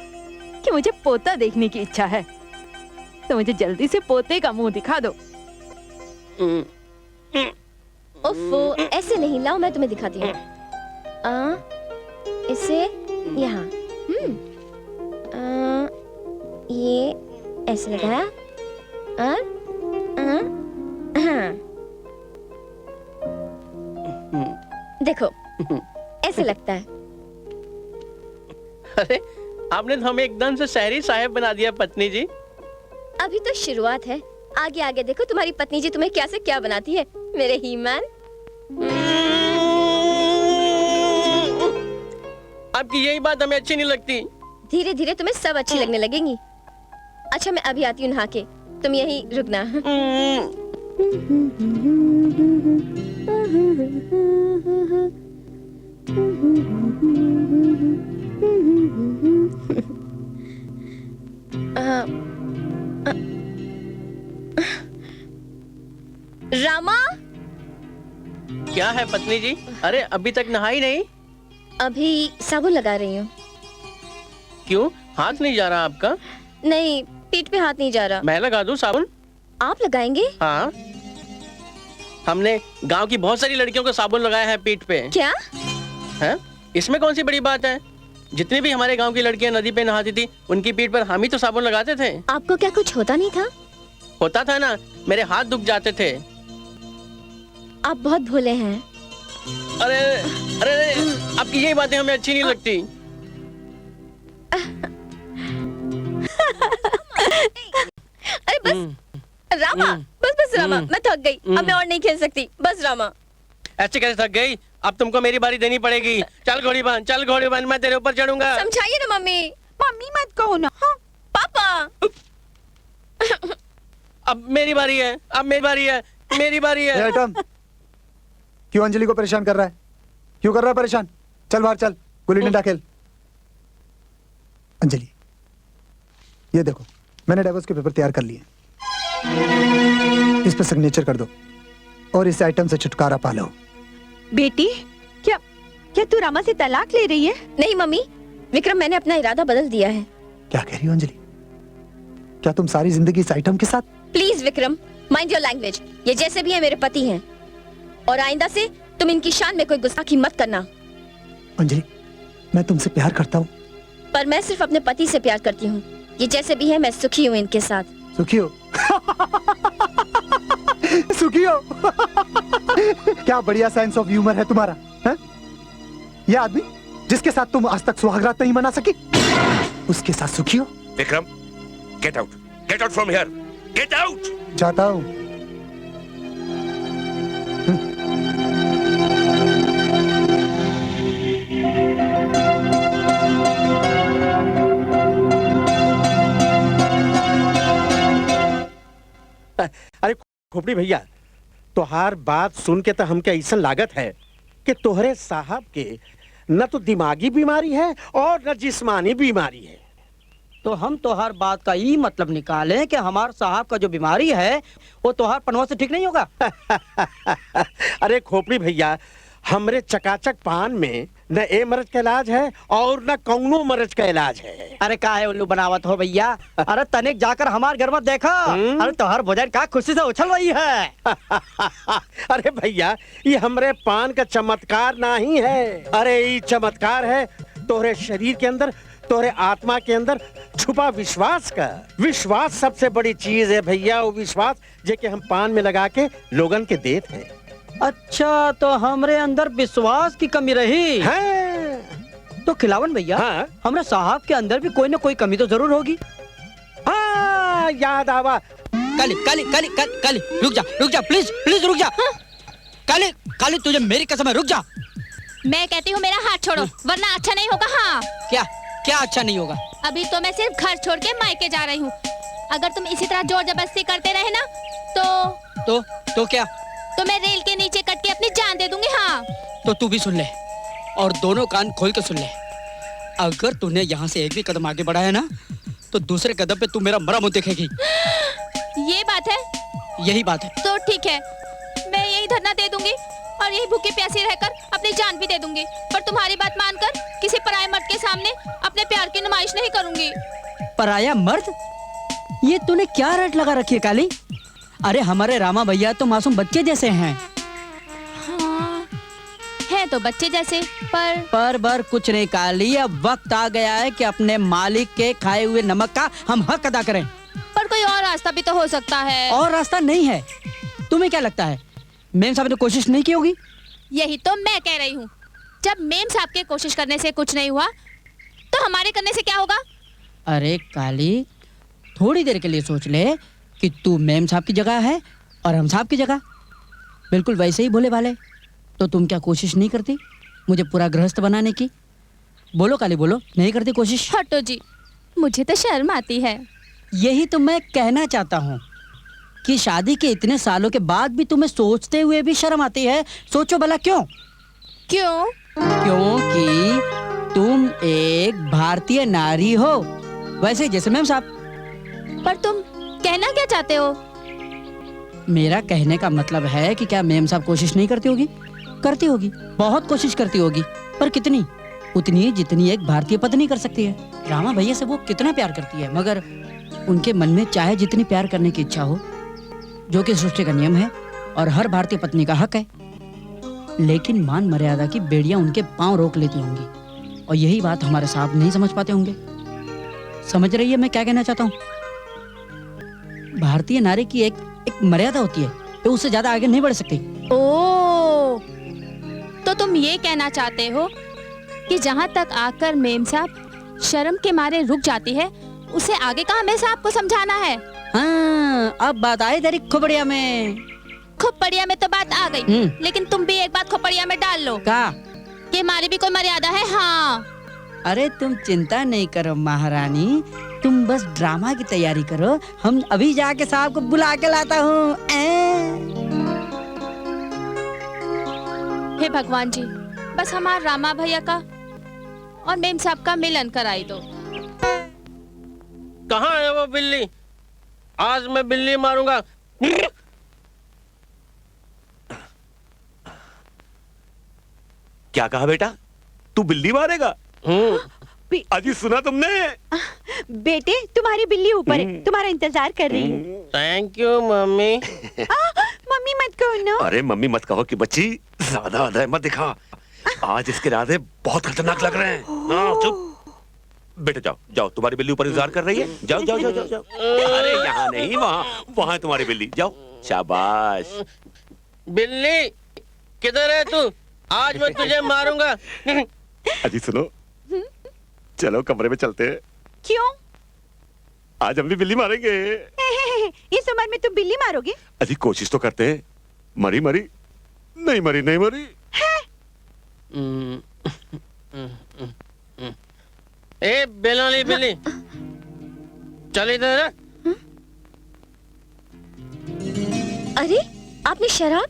कि मुझे पोता देखने की इच्छा है, तो मुझे जल्दी से पोते का मुंह दिखा दो। ओफो, ऐसे नहीं, लाओ मैं तुम्हें दिखाती हूँ। इसे यहाँ ये ऐसे लगाया और हाँ देखो ऐसे लगता है। अरे आपने तो हमें एकदम से शहरी साहब बना दिया पत्नी जी। अभी तो शुरुआत है, आगे आगे देखो तुम्हारी पत्नी जी तुम्हें क्या से क्या बनाती है मेरे हीमान। आपकी यही बात हमें अच्छी नहीं लगती। धीरे धीरे तुम्हें सब अच्छी लगने लगेंगी। अच्छा मैं अभी आती हूँ नहा के, तुम यहीं रुकना। रामा क्या है पत्नी जी? अरे अभी तक नहाई नहीं? अभी साबुन लगा रही हूँ। क्यों, हाथ नहीं जा रहा आपका? नहीं, पीठ पे हाथ नहीं जा रहा। मैं लगा दूं साबुन? आप लगाएंगे? हाँ, हमने गांव की बहुत सारी लड़कियों को साबुन लगाया है पीठ पे। क्या है? इसमें कौन सी बड़ी बात है? जितनी भी हमारे गांव की लड़कियां नदी पे नहाती थी उनकी पीठ पर हम ही तो साबुन लगाते थे। आपको क्या कुछ होता नहीं था? होता था ना, मेरे हाथ दुख जाते थे। आप बहुत भोले हैं। अरे अरे आपकी यही बातें हमें अच्छी नहीं लगती। अरे बस रामा, बस रामा, मैं थक गई, अब मैं और नहीं खेल सकती। बस रामा। ऐसे कैसे थक गई? अब तुमको मेरी बारी देनी पड़ेगी। चल घोड़ी बांध, चल घोड़ी बांध, मैं तेरे ऊपर चढ़ूंगा। समझाइए ना मम्मी। मम्मी मत कहो ना। हाँ? पापा अब मेरी बारी है, अब मेरी बारी है, मेरी बारी है। आइटम क्यों अंजलि को परेशान कर रहा है? क्यों कर रहा है परेशान? चल बाहर चल, गुल्ली डंडा खेल। अंजलि ये देखो, मैंने डिवोर्स के पेपर तैयार कर लिए, इस पर सिग्नेचर कर दो और इस आइटम से छुटकारा पा लो। बेटी क्या तू रामा से तलाक ले रही है? नहीं मम्मी, विक्रम मैंने अपना इरादा बदल दिया है। क्या कह रही हो अंजलि? क्या तुम सारी जिंदगी इस आइटम के साथ? Please Vikram, mind your language. ये जैसे भी है मेरे पति हैं और आइंदा से तुम इनकी शान में कोई गुस्ताखी मत करना। अंजलि मैं तुमसे प्यार करता हूँ, पर मैं सिर्फ अपने पति से प्यार करती हूँ। ये जैसे भी है मैं सुखी हूँ इनके साथ। सुखी हो? सुखी हो? क्या बढ़िया सेंस ऑफ ह्यूमर है तुम्हारा। है? ये आदमी जिसके साथ तुम आज तक सुहागरात नहीं मना सकी, उसके साथ सुखी हो? Vikram, get out from here, get out. जाता हूँ। अरे खोपड़ी भैया, तोहार बात सुन के तो हमके ऐसा लागत है कि तोहरे साहब के न तो दिमागी बीमारी है और न जिस्मानी बीमारी है। तो हम तोहार बात का ये मतलब निकालें कि हमार साहब का जो बीमारी है वो तोहार पनवा से ठीक नहीं होगा। अरे खोपड़ी भैया, हमरे चकाचक पान में न ए मरज का इलाज है और न कौनो मरज का इलाज है। अरे का है उल्लू बनावत हो भैया? अरे तनिक जाकर हमार घर मत देखा। अरे तोहर भोजन का खुशी से उछल रही है। अरे भैया, ये हमरे पान का चमत्कार नहीं है। अरे ये चमत्कार है तोहरे शरीर के अंदर, तोहरे आत्मा के अंदर छुपा विश्वास का। विश्वास सबसे बड़ी चीज है भैया, वो विश्वास जे के हम पान में लगा के लोगन के देते हैं। अच्छा, तो हमरे अंदर विश्वास की कमी रही है। तो खिलावन भैया, हाँ? हमरे साहब के अंदर भी कोई न कोई कमी तो जरूर होगी। हाँ, याद आवा। काली काली काली काली काली, रुक जा प्लीज प्लीज रुक जा। काली काली, तुझे मेरी कसम है, रुक जा। मैं कहती हूँ मेरा हाथ छोड़ो वरना अच्छा नहीं होगा। हाँ, क्या अच्छा नहीं होगा? अभी तो मैं सिर्फ घर छोड़ के मायके जा रही हूँ। अगर तुम इसी तरह जोर जबरदस्ती करते रहे ना तो क्या? तो मैं रेल के नीचे कट के अपनी जान दे दूंगी। हाँ, तो तू भी सुन ले और दोनों कान खोल के सुन ले। अगर तूने यहाँ से एक भी कदम आगे बढ़ाया ना तो दूसरे कदम पे तू मेरा मरा मुंह देखेगी। ये बात है? यही बात है। तो ठीक है, मैं यही धरना दे दूंगी और यही भूखी प्यासी रहकर अपनी जान भी दे दूंगी, पर तुम्हारी बात मानकर किसी पराये मर्द के सामने अपने प्यार की नुमाइश नहीं करूंगी। पराया मर्द? ये तूने क्या रट लगा रखी है काली? अरे हमारे रामा भैया तो मासूम बच्चे जैसे हैं। हाँ, है तो बच्चे जैसे, पर पर कुछ नहीं काली, अब वक्त आ गया है कि अपने मालिक के खाए हुए नमक का हम हक अदा करें। पर कोई और रास्ता भी तो हो सकता है। और रास्ता नहीं है? तुम्हें क्या लगता है मेम साहब ने कोशिश नहीं की होगी? यही तो मैं कह रही हूँ, जब मेम साहब के कोशिश करने से कुछ नहीं हुआ तो हमारे करने से क्या होगा? अरे काली, थोड़ी देर के लिए सोच ले कि तू मेम साहब की जगह है और हम साहब की जगह, बिल्कुल वैसे ही भोले भाले, तो तुम क्या कोशिश नहीं करती मुझे पूरा गृहस्थ बनाने की? बोलो काली, बोलो, नहीं करती कोशिश? हटो जी, मुझे तो शर्म आती है। यही तो मैं कहना चाहता हूँ कि शादी के इतने सालों के बाद भी तुम्हें सोचते हुए भी शर्म आती है। सोचो भला क्यों? क्यों? क्योंकि तुम एक भारतीय नारी हो, वैसे जैसे मैम साहब। पर तुम कहना क्या चाहते हो? मेरा कहने का मतलब है कि क्या मैम साहब कोशिश नहीं करती होगी? करती होगी, बहुत कोशिश करती होगी, पर कितनी? उतनी जितनी एक भारतीय पत्नी कर सकती है। रामा भैया से वो कितना प्यार करती है, मगर उनके मन में चाहे जितनी प्यार करने की इच्छा हो, जो कि सृष्टि का नियम है और हर भारतीय पत्नी का हक है, लेकिन मान मर्यादा की बेड़ियां उनके पांव रोक लेती होंगी, और यही बात हमारे साहब नहीं समझ पाते होंगे। समझ रही है मैं क्या कहना चाहता हूँ? भारतीय नारी की एक मर्यादा होती है, तो उससे ज्यादा आगे नहीं बढ़ सकती। ओ, तो तुम ये कहना चाहते हो कि जहाँ तक आकर मेम साहब शर्म के मारे रुक जाती है, उसे आगे का हमें साहब को समझाना है। हाँ, अब बात आई तेरी खोपड़िया में। खोपड़िया में तो बात आ गई, लेकिन तुम भी एक बात खोपड़िया में डाल लो। क्या? कि हमारी भी कोई मर्यादा है। हाँ। अरे तुम चिंता नहीं करो महारानी, तुम बस ड्रामा की तैयारी करो, हम अभी जाके साहब को बुला के लाता हूँ। हे भगवान जी, बस हमारा रामा भैया का और मेम साहब का मिलन कराई दो। कहाँ है वो बिल्ली? आज मैं बिल्ली मारूंगा। क्या कहा बेटा? तू बिल्ली मारेगा? अजी सुना तुमने? बेटे तुम्हारी बिल्ली ऊपर है, तुम्हारा इंतजार कर रही है। Thank you mummy. मम्मी मत कहो ना। अरे मम्मी मत कहो कि बच्ची ज्यादा अदय मत दिखा, आज इसके इरादे बहुत खतरनाक लग रहे हैं। हाँ चुप बेटा, जाओ जाओ, तुम्हारी बिल्ली ऊपर इंतजार कर रही है। जाओ जाओ जाओ जाओ, जाओ। अरे यहाँ नहीं, वहाँ वहाँ तुम्हारी बिल्ली, जाओ। शाबाश। बिल्ली किधर है तू? आज मैं तुझे मारूंगा। अजी सुनो, चलो कमरे में चलते हैं। क्यों? आज हम भी बिल्ली मारेंगे। इस उम्र में तुम बिल्ली मारोगे? अजी कोशिश तो करते हैं। मरी मरी नहीं, मरी नहीं मरी। ए बेलोली बिल्ली, चल इधर। अरे आपने शराब?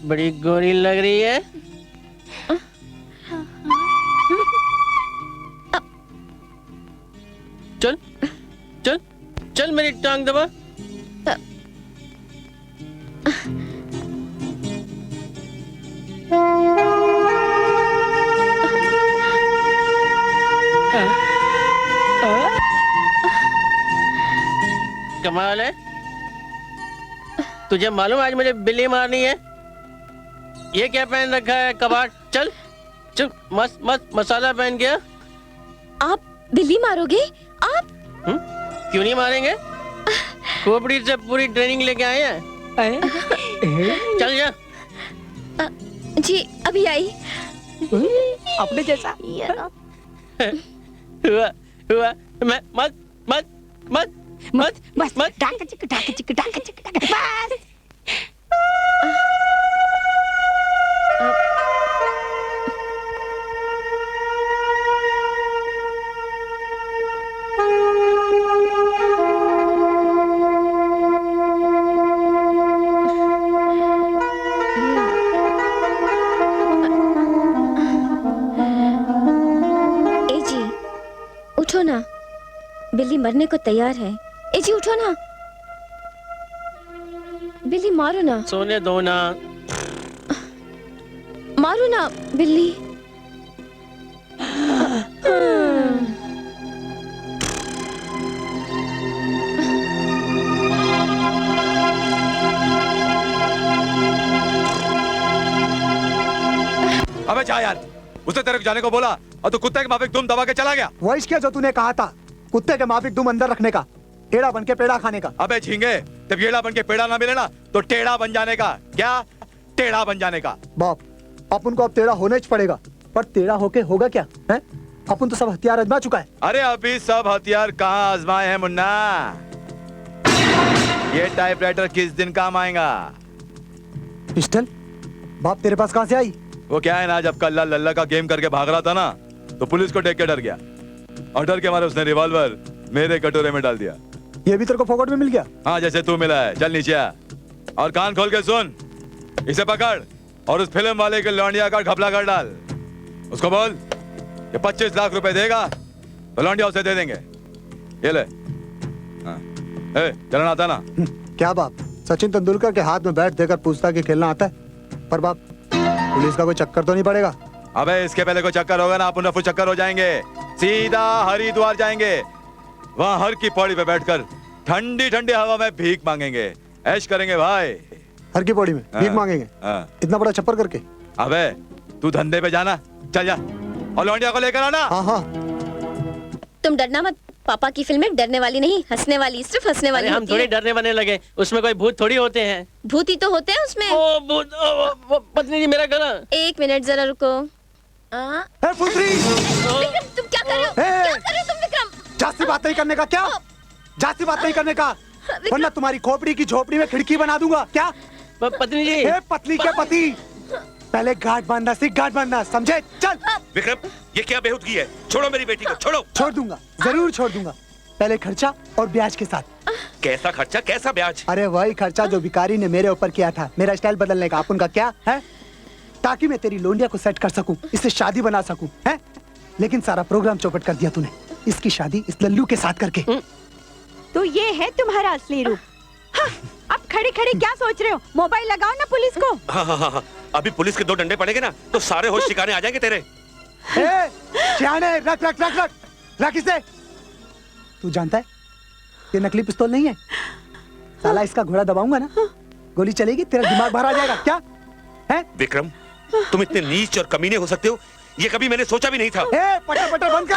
बड़ी गोरी लग रही है। चल चल चल, मेरी टांग दबा। कमाल है, तुझे मालूम आज मुझे बिल्ली मारनी है। ये क्या पहन रखा है? कबाड़। चल चल, मस्त मस्त मसाला पहन गया। आप बिल्ली मारोगे? आप? क्यों नहीं मारेंगे? खोपड़ी से पूरी ट्रेनिंग लेके आए हैं। चल जा। जी अभी आई। अपने जैसा हुआ हुआ। मैं मत मत मत मत बस मत डाक चिक डाक चिक डाक चिक डाक, बस। ए जी उठो ना, बिल्ली मरने को तैयार है। ए जी उठो ना, बिल्ली मारो ना। सोने दो ना। मारो ना बिल्ली। उसने तेरे को जाने को बोला और तू कुत्ते के माफिक दुम दबा के चला गया। वही क्या जो तूने कहा था, कुत्ते के माफिक दुम अंदर रखने का, टेढ़ा बन के पेड़ा खाने का। अबे झींगे, जब येड़ा बन के पेड़ा ना मिले ना तो टेढ़ा बन जाने का। क्या? टेढ़ा बन जाने का। बाप, अपन को अब टेढ़ा होना ही पड़ेगा, पर टेढ़ा होके होगा क्या है? अपन तो सब हथियार आजमा चुका है। अरे अभी सब हथियार कहाँ आजमाए हैं मुन्ना? ये टाइपराइटर किस दिन काम आएगा? पिस्टल बाप तेरे पास कहाँ से आई? वो क्या है ना, जब कल्ला लल्ला का गेम करके भाग रहा था ना तो पुलिस को देख के डर गया और डर के मारे उसने रिवॉल्वर मेरे कटोरे में डाल दिया। ये भी तेरे को फोकट में मिल गया? हाँ, जैसे तू मिला है। चल नीचे आ और कान खोल के सुन। इसे पकड़ और उस फिल्म वाले के लौंडिया का घपला कर डाल। उसको बोल कि 25 लाख रुपए देगा तो लौंडिया उसे दे देंगे। ये ले। हाँ। चलना आता ना? क्या बाप, सचिन तेंदुलकर के हाथ में बैट देकर पूछता कि खेलना आता है? पर बाप, पुलिस का कोई चक्कर तो नहीं पड़ेगा? अबे इसके पहले कोई चक्कर होगा ना, अपन रफू चक्कर हो जाएंगे। सीधा हरिद्वार जाएंगे, वहाँ हर की पौड़ी पे बैठकर ठंडी ठंडी हवा में भीख मांगेंगे, ऐश करेंगे भाई। हर की पौड़ी में भीख मांगेंगे? इतना बड़ा छप्पर करके? अबे तू धंधे पे जाना, चल जा और लौंडिया को लेकर आना। हाँ हाँ। तुम डरना मत, पापा की फिल्में डरने वाली नहीं, हंसने वाली, सिर्फ हंसने वाली हम होती थोड़ी है। डरने बनने लगे, उसमें कोई भूत थोड़ी होते हैं। भूत ही तो होते हैं उसमें। ओ भूत, पत्नी जी मेरा गला। एक मिनट जरा रुको। विक्रम, तुम क्या कर रहे हो? क्या कर रहे हो तुम विक्रम? जास्ती बात नहीं करने का। क्या जास्ती बात नहीं करने का, वरना तुम्हारी खोपड़ी की झोपड़ी में खिड़की बना दूंगा। क्या पत्नी जी? पत्नी के पति, पहले गांठ बांधना सीख, गांठ बांधना, समझे? चल। विक्रम, ये क्या बेहूदगी है? छोड़ो मेरी बेटी को, छोड़ो। छोड़ दूंगा, जरूर छोड़ दूंगा, पहले खर्चा और ब्याज के साथ। कैसा खर्चा, कैसा ब्याज? अरे वही खर्चा जो भिखारी ने मेरे ऊपर किया था, मेरा स्टाइल बदलने का। अपन का क्या है? ताकि मैं तेरी लोंडिया को सेट कर सकूं, इससे शादी बना सकूं, है? लेकिन सारा प्रोग्राम चौपट कर दिया तूने, इसकी शादी इस लल्लू के साथ करके। तो ये है तुम्हारा असली रूप। हाँ, अब खड़े खड़े क्या सोच रहे हो? मोबाइल लगाओ ना पुलिस को। हाँ हाँ हाँ, अभी पुलिस के 2 डंडे पड़ेंगे ना तो सारे होश ठिकाने आ जाएंगे तेरे। सियाने, रख रख रख रख रख इसे। तू जानता है ये नकली पिस्तौल नहीं है? साला इसका घोड़ा दबाऊंगा ना, गोली चलेगी, तेरा दिमाग बाहर आ जाएगा। क्या है? विक्रम, तुम इतने नीच और कमीने हो सकते हो, ये कभी मैंने सोचा भी नहीं था। पटर पटर बंद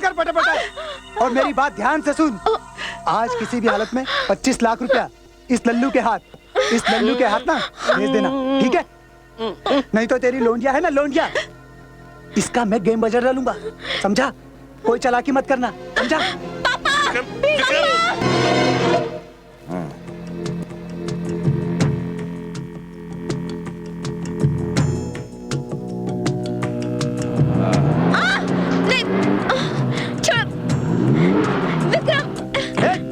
कर पटर पटर। और मेरी बात ध्यान से सुन, आज किसी भी हालत में 25 लाख रुपया इस लल्लू के हाथ ना भेज देना, ठीक है? नहीं तो तेरी लोंडिया है ना, लोंडिया, इसका मैं गेम बजर डालूंगा, समझा? कोई चालाकी मत करना, समझा?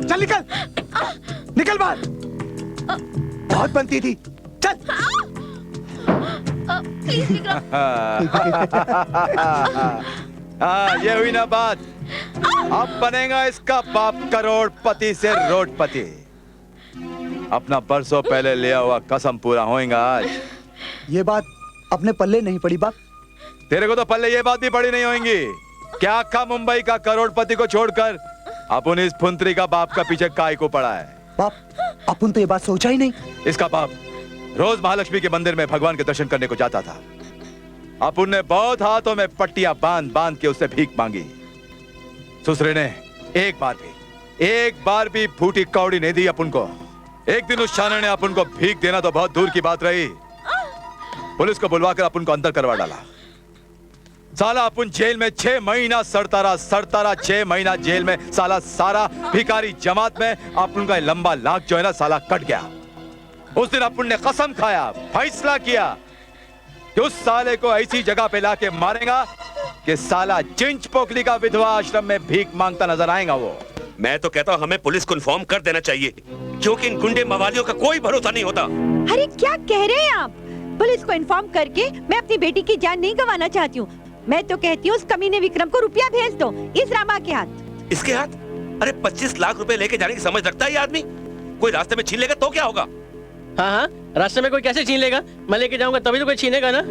चल निकल, निकल बाहर। बहुत बनती थी, चल। प्लीज विक्रम। हाँ, ये हुई ना बात। अब बनेगा इसका बाप करोड़पति से रोडपति। अपना बरसों पहले लिया हुआ कसम पूरा होएगा आज। ये बात अपने पल्ले नहीं पड़ी बाप। तेरे को तो पल्ले ये बात भी पड़ी नहीं होगी। क्या आखा मुंबई का करोड़पति को छोड़कर अपन इस फुंतरी का बाप का पीछे काय को पड़ा है? बाप, अपन तो ये बात सोचा ही नहीं। इसका बाप रोज महालक्ष्मी के मंदिर में भगवान के दर्शन करने को जाता था। अपन ने बहुत हाथों में पट्टियां बांध बांध के उससे भीख मांगी। ससुरे ने एक बार भी फूटी कौड़ी नहीं दी अपन को। एक दिन उस शाने ने अपन को भीख देना तो बहुत दूर की बात रही, पुलिस को बुलवाकर अपन को अंदर करवा डाला। साला अपन जेल में 6 महीना सड़ता रहा 6 महीना जेल में। सारा भिखारी जमात में अपन का लंबा लाख जो है ना साला कट गया। उस दिन अपन ने कसम खाया, फैसला किया कि उस साले को ऐसी जगह पे लाके मारेगा कि साला चिंच पोकली का विधवा आश्रम में भीख मांगता नजर आएगा वो। मैं तो कहता हूँ हमें पुलिस को इन्फॉर्म कर देना चाहिए, क्योंकि इन गुंडे मवालियों का कोई भरोसा नहीं होता। अरे क्या कह रहे हैं आप? पुलिस को इन्फॉर्म करके मैं अपनी बेटी की जान नहीं गंवाना चाहती हूँ। मैं तो कहती हूँ उस कमीने विक्रम को रुपया भेज दो, इस रामा के हाथ। इसके हाथ? अरे 25 लाख रुपए लेके जाने की समझ रखता है ये आदमी? कोई रास्ते में छीन लेगा तो क्या होगा? हाँ, रास्ते में कोई कैसे छीन लेगा? मैं लेके जाऊंगा तभी तो कोई छीनेगा ना।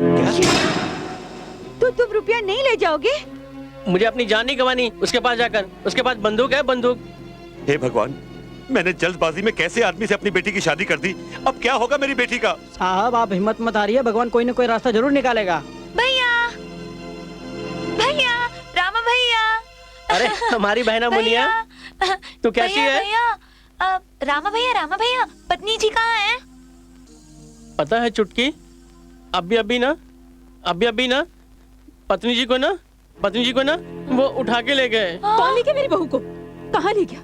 तो तुम रुपया नहीं ले जाओगे? मुझे अपनी जान नहीं गंवानी उसके पास जाकर। उसके पास बंदूक है, बंदूक। हे भगवान, मैंने जल्दबाजी में कैसे आदमी से अपनी बेटी की शादी कर दी। अब क्या होगा मेरी बेटी का? साहब आप हिम्मत मत हारिए, भगवान कोई न कोई रास्ता जरूर निकालेगा। भैया अरे हमारी बहना मुनिया, तू कैसी है? भैया, रामा भैया, पत्नी जी कहाँ है? पता है चुटकी, अभी ना पत्नी जी को ना वो उठा के ले गए। कौन ले गया मेरी बहू को? कहाँ ले गया?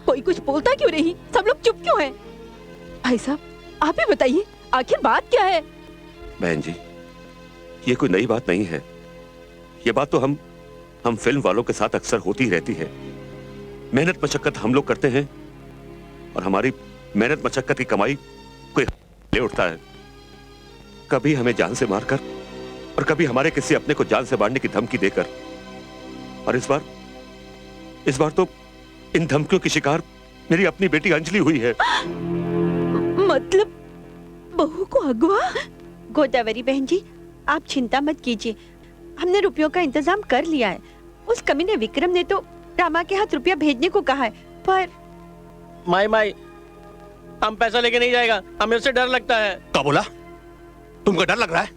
कोई कुछ बोलता क्यों नहीं? सब लोग चुप क्यों हैं? भाई साहब, आप ही बताइए, आखिर बात क्या है? बहन जी, ये कोई नई बात नहीं है। ये बात तो हम फिल्म वालों के साथ अक्सर होती रहती है। मेहनत मशक्कत हम लोग करते हैं और हमारी मेहनत मशक्कत की कमाई कोई ले उठता है। कभी हमें जान से मारकर और कभी हमारे किसी अपने को जान से मारने की धमकी देकर। और इस बार तो इन धमकियों की शिकार मेरी अपनी बेटी अंजलि हुई है। मतलब बहू को अगवा? गोदावरी बहन जी, आप चिंता मत कीजिए, हमने रुपयों का इंतजाम कर लिया है। उस कमीने विक्रम ने तो रामा के हाथ रुपया भेजने को कहा है, पर माई हम पैसा लेके नहीं जाएगा, हमें उससे डर लगता है। क्या बोला? तुमको डर लग रहा है?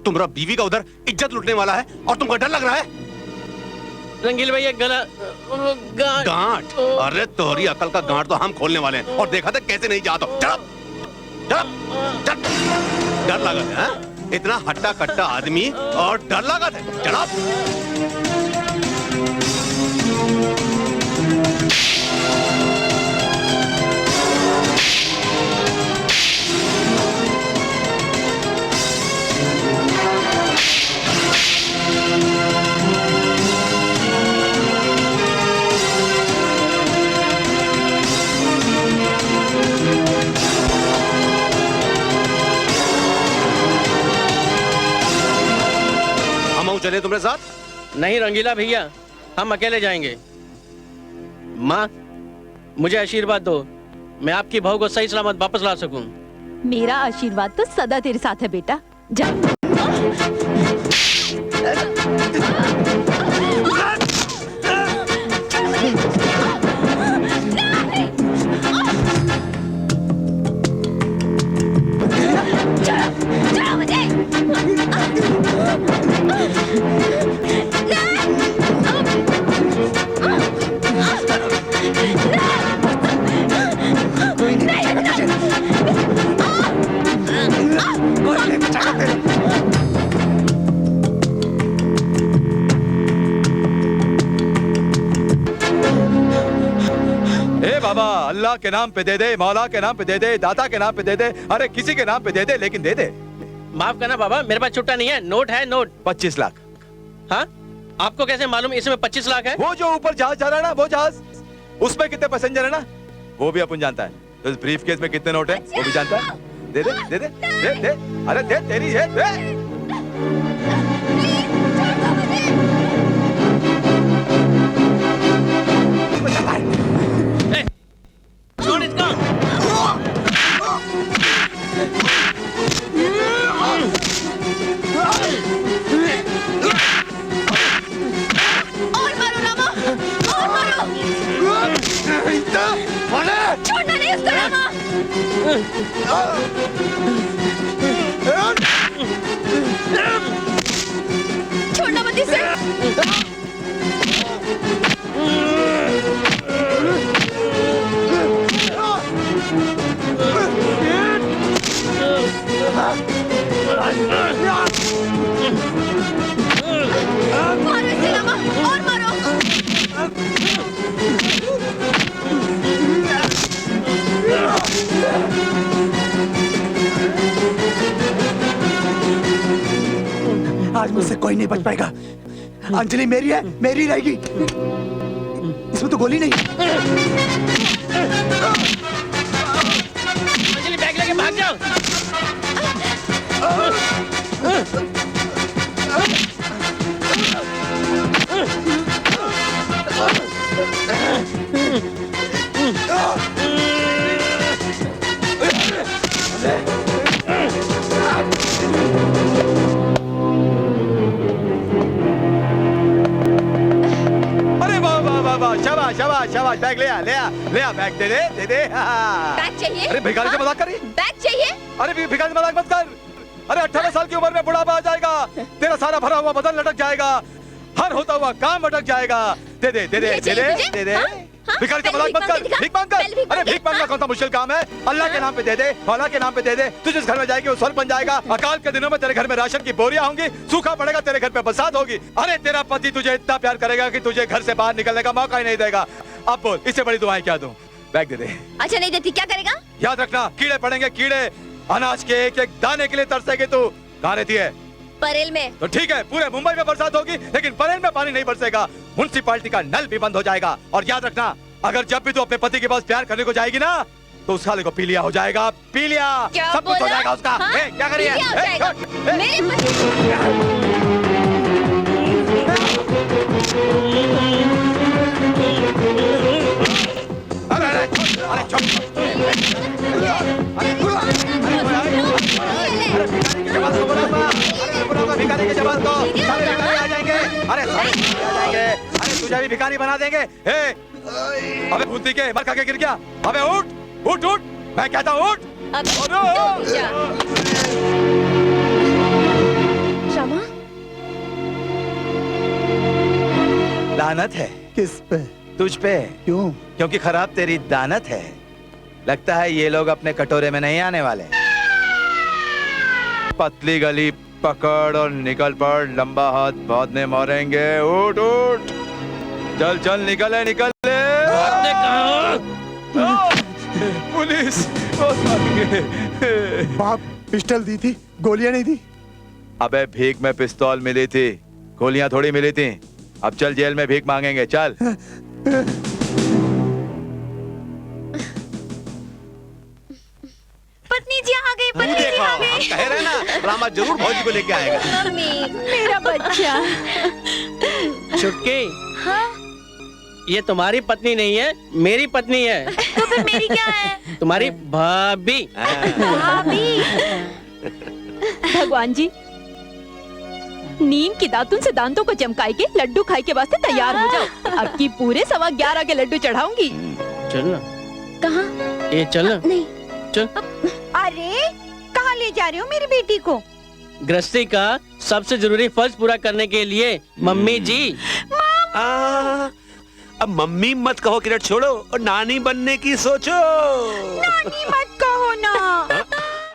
तुम्हारा बीवी का उधर इज्जत लुटने वाला है और तुमको डर लग रहा है? रंगील भैया गला गांठ? अरे तोहरी अकल का गांठ तो हम खोलने वाले हैं और देखा था कैसे नहीं जाता। डर लगा है? इतना हट्टा कट्टा आदमी और डर लगा है? चलो चले तुम्हारे साथ? नहीं रंगीला भैया, हम अकेले जाएंगे। माँ, मुझे आशीर्वाद दो, मैं आपकी बहू को सही सलामत वापस ला सकूं। मेरा आशीर्वाद तो सदा तेरे साथ है बेटा। जा। बाबा, अल्लाह के नाम पे दे दे, मौला के नाम पे दे दे, दाता के नाम पे दे दे, अरे किसी के नाम पे दे दे, लेकिन दे दे। माफ करना बाबा, मेरे पास छुट्टा नहीं है, नोट है, नोट। 25 लाख। हाँ? आपको कैसे मालूम इसमें 25 लाख है? वो जो ऊपर जहाज जा रहा है ना, वो जहाज, उसमें कितने पैसेंजर है ना, वो भी अपन जानता है। तो इस ब्रीफ केस में कितने नोट है वो भी जानता है। दे दे दे दे दे दे, अरे दे, तेरी है, दे। छोड़ इसको। और मारो रामा, और मारो। छोड़ना नहीं उसको रामा। छोड़ना मत इसे। मारो इसे रामा, और मारो। आज मुझसे कोई नहीं बच पाएगा। अंजलि मेरी है, मेरी रहेगी। इसमें तो गोली नहीं। अंजलि बैग लेके भाग जाओ। शाबाश शाबाश शाबाश, बैग ले आ, ले आ, ले आ, बैग दे दे, दे दे। बैग चाहिए? अरे भिखारी से मजाक कर रही? बैग चाहिए? अरे भिखारी से मजाक मत कर। अरे 18 साल की उम्र में बुढ़ापा आ जाएगा, तेरा सारा भरा हुआ बदन लटक जाएगा, हर होता हुआ काम अटक जाएगा। दे दे दे दे दे दे दे दे। भिखारी का मजाक मत कर, भीख मांग कर। अरे भीख मांगना कौन सा मुश्किल काम है? अल्लाह के नाम पे दे दे, मौला के नाम पे दे दे। तू जिस घर में जाएगी वो स्वर्ग बन जाएगा। अकाल के दिनों में तेरे घर में राशन की बोरियां होंगी, सूखा पड़ेगा, तेरे घर पे बरसात होगी। अरे तेरा पति तुझे इतना प्यार करेगा कि तुझे घर से बाहर निकलने का मौका ही नहीं देगा। अब बोल, इससे बड़ी दुआएं क्या दूं? बैग दे दे। अच्छा नहीं देती क्या करेगा? याद रखना, कीड़े पड़ेंगे कीड़े। अनाज के एक एक दाने के लिए तरसेगी तू। कहाँ रहती है? परेल में। तो ठीक है, पूरे मुंबई में बरसात होगी लेकिन परेल में पानी नहीं बरसेगा। म्युनिसिपैलिटी का नल भी बंद हो जाएगा। और याद रखना, अगर जब भी तू अपने पति के पास प्यार करने को जाएगी ना, तो उस साले को पी लिया हो जाएगा। पी लिया, सब कुछ हो जाएगा उसका। हाँ? क्या करिए? भिखारी के जवान को सारे भिखारी आ जाएंगे। अरे सारे भिखारी आ जाएंगे। अरे तुझे भी भिखारी बना देंगे। अबे भूती के मर खा के गिर गया। अबे उठ उठ उठ, मैं कहता हूँ उठ। रामा, लानत है। किस पे? तुझ पे। क्यों? क्योंकि खराब तेरी दानत है। लगता है ये लोग अपने कटोरे में नहीं आने वाले। पतली गली पकड़ और निकल पड़, लंबा हाथ बाद में मारेंगे। उठ उठ, चल चल, निकले निकले। पुलिस बाप पिस्टल दी थी, गोलियां नहीं दी। अबे भीख में पिस्तौल मिली थी, गोलियां थोड़ी मिली थी। अब चल जेल में भीख मांगेंगे, चल। पत्नी जी आ गई, पत्नी जी आ गई। हम कह रहे हैं ना, रामा जरूर भौजी को लेके आएगा। मम्मी, मेरा बच्चा। छुटकी, हाँ? ये तुम्हारी पत्नी नहीं है, मेरी पत्नी है। तो फिर मेरी क्या है? तुम्हारी भाभी। भाभी। भगवान जी, नीम की दातुन से दांतों को चमकाए के लड्डू खाए के वास्ते तैयार हो जाओ। अब की पूरे 11:15 के लड्डू चढ़ाऊंगी। चल ना। कहाँ? ये चल ना। नहीं। चल। अरे कहाँ ले जा रहे हो मेरी बेटी को? गृहस्थी का सबसे जरूरी फर्ज पूरा करने के लिए मम्मी जी। अब मम्मी मत कहो किरण, छोड़ो और नानी बनने की सोचो। नानी मत कहो ना।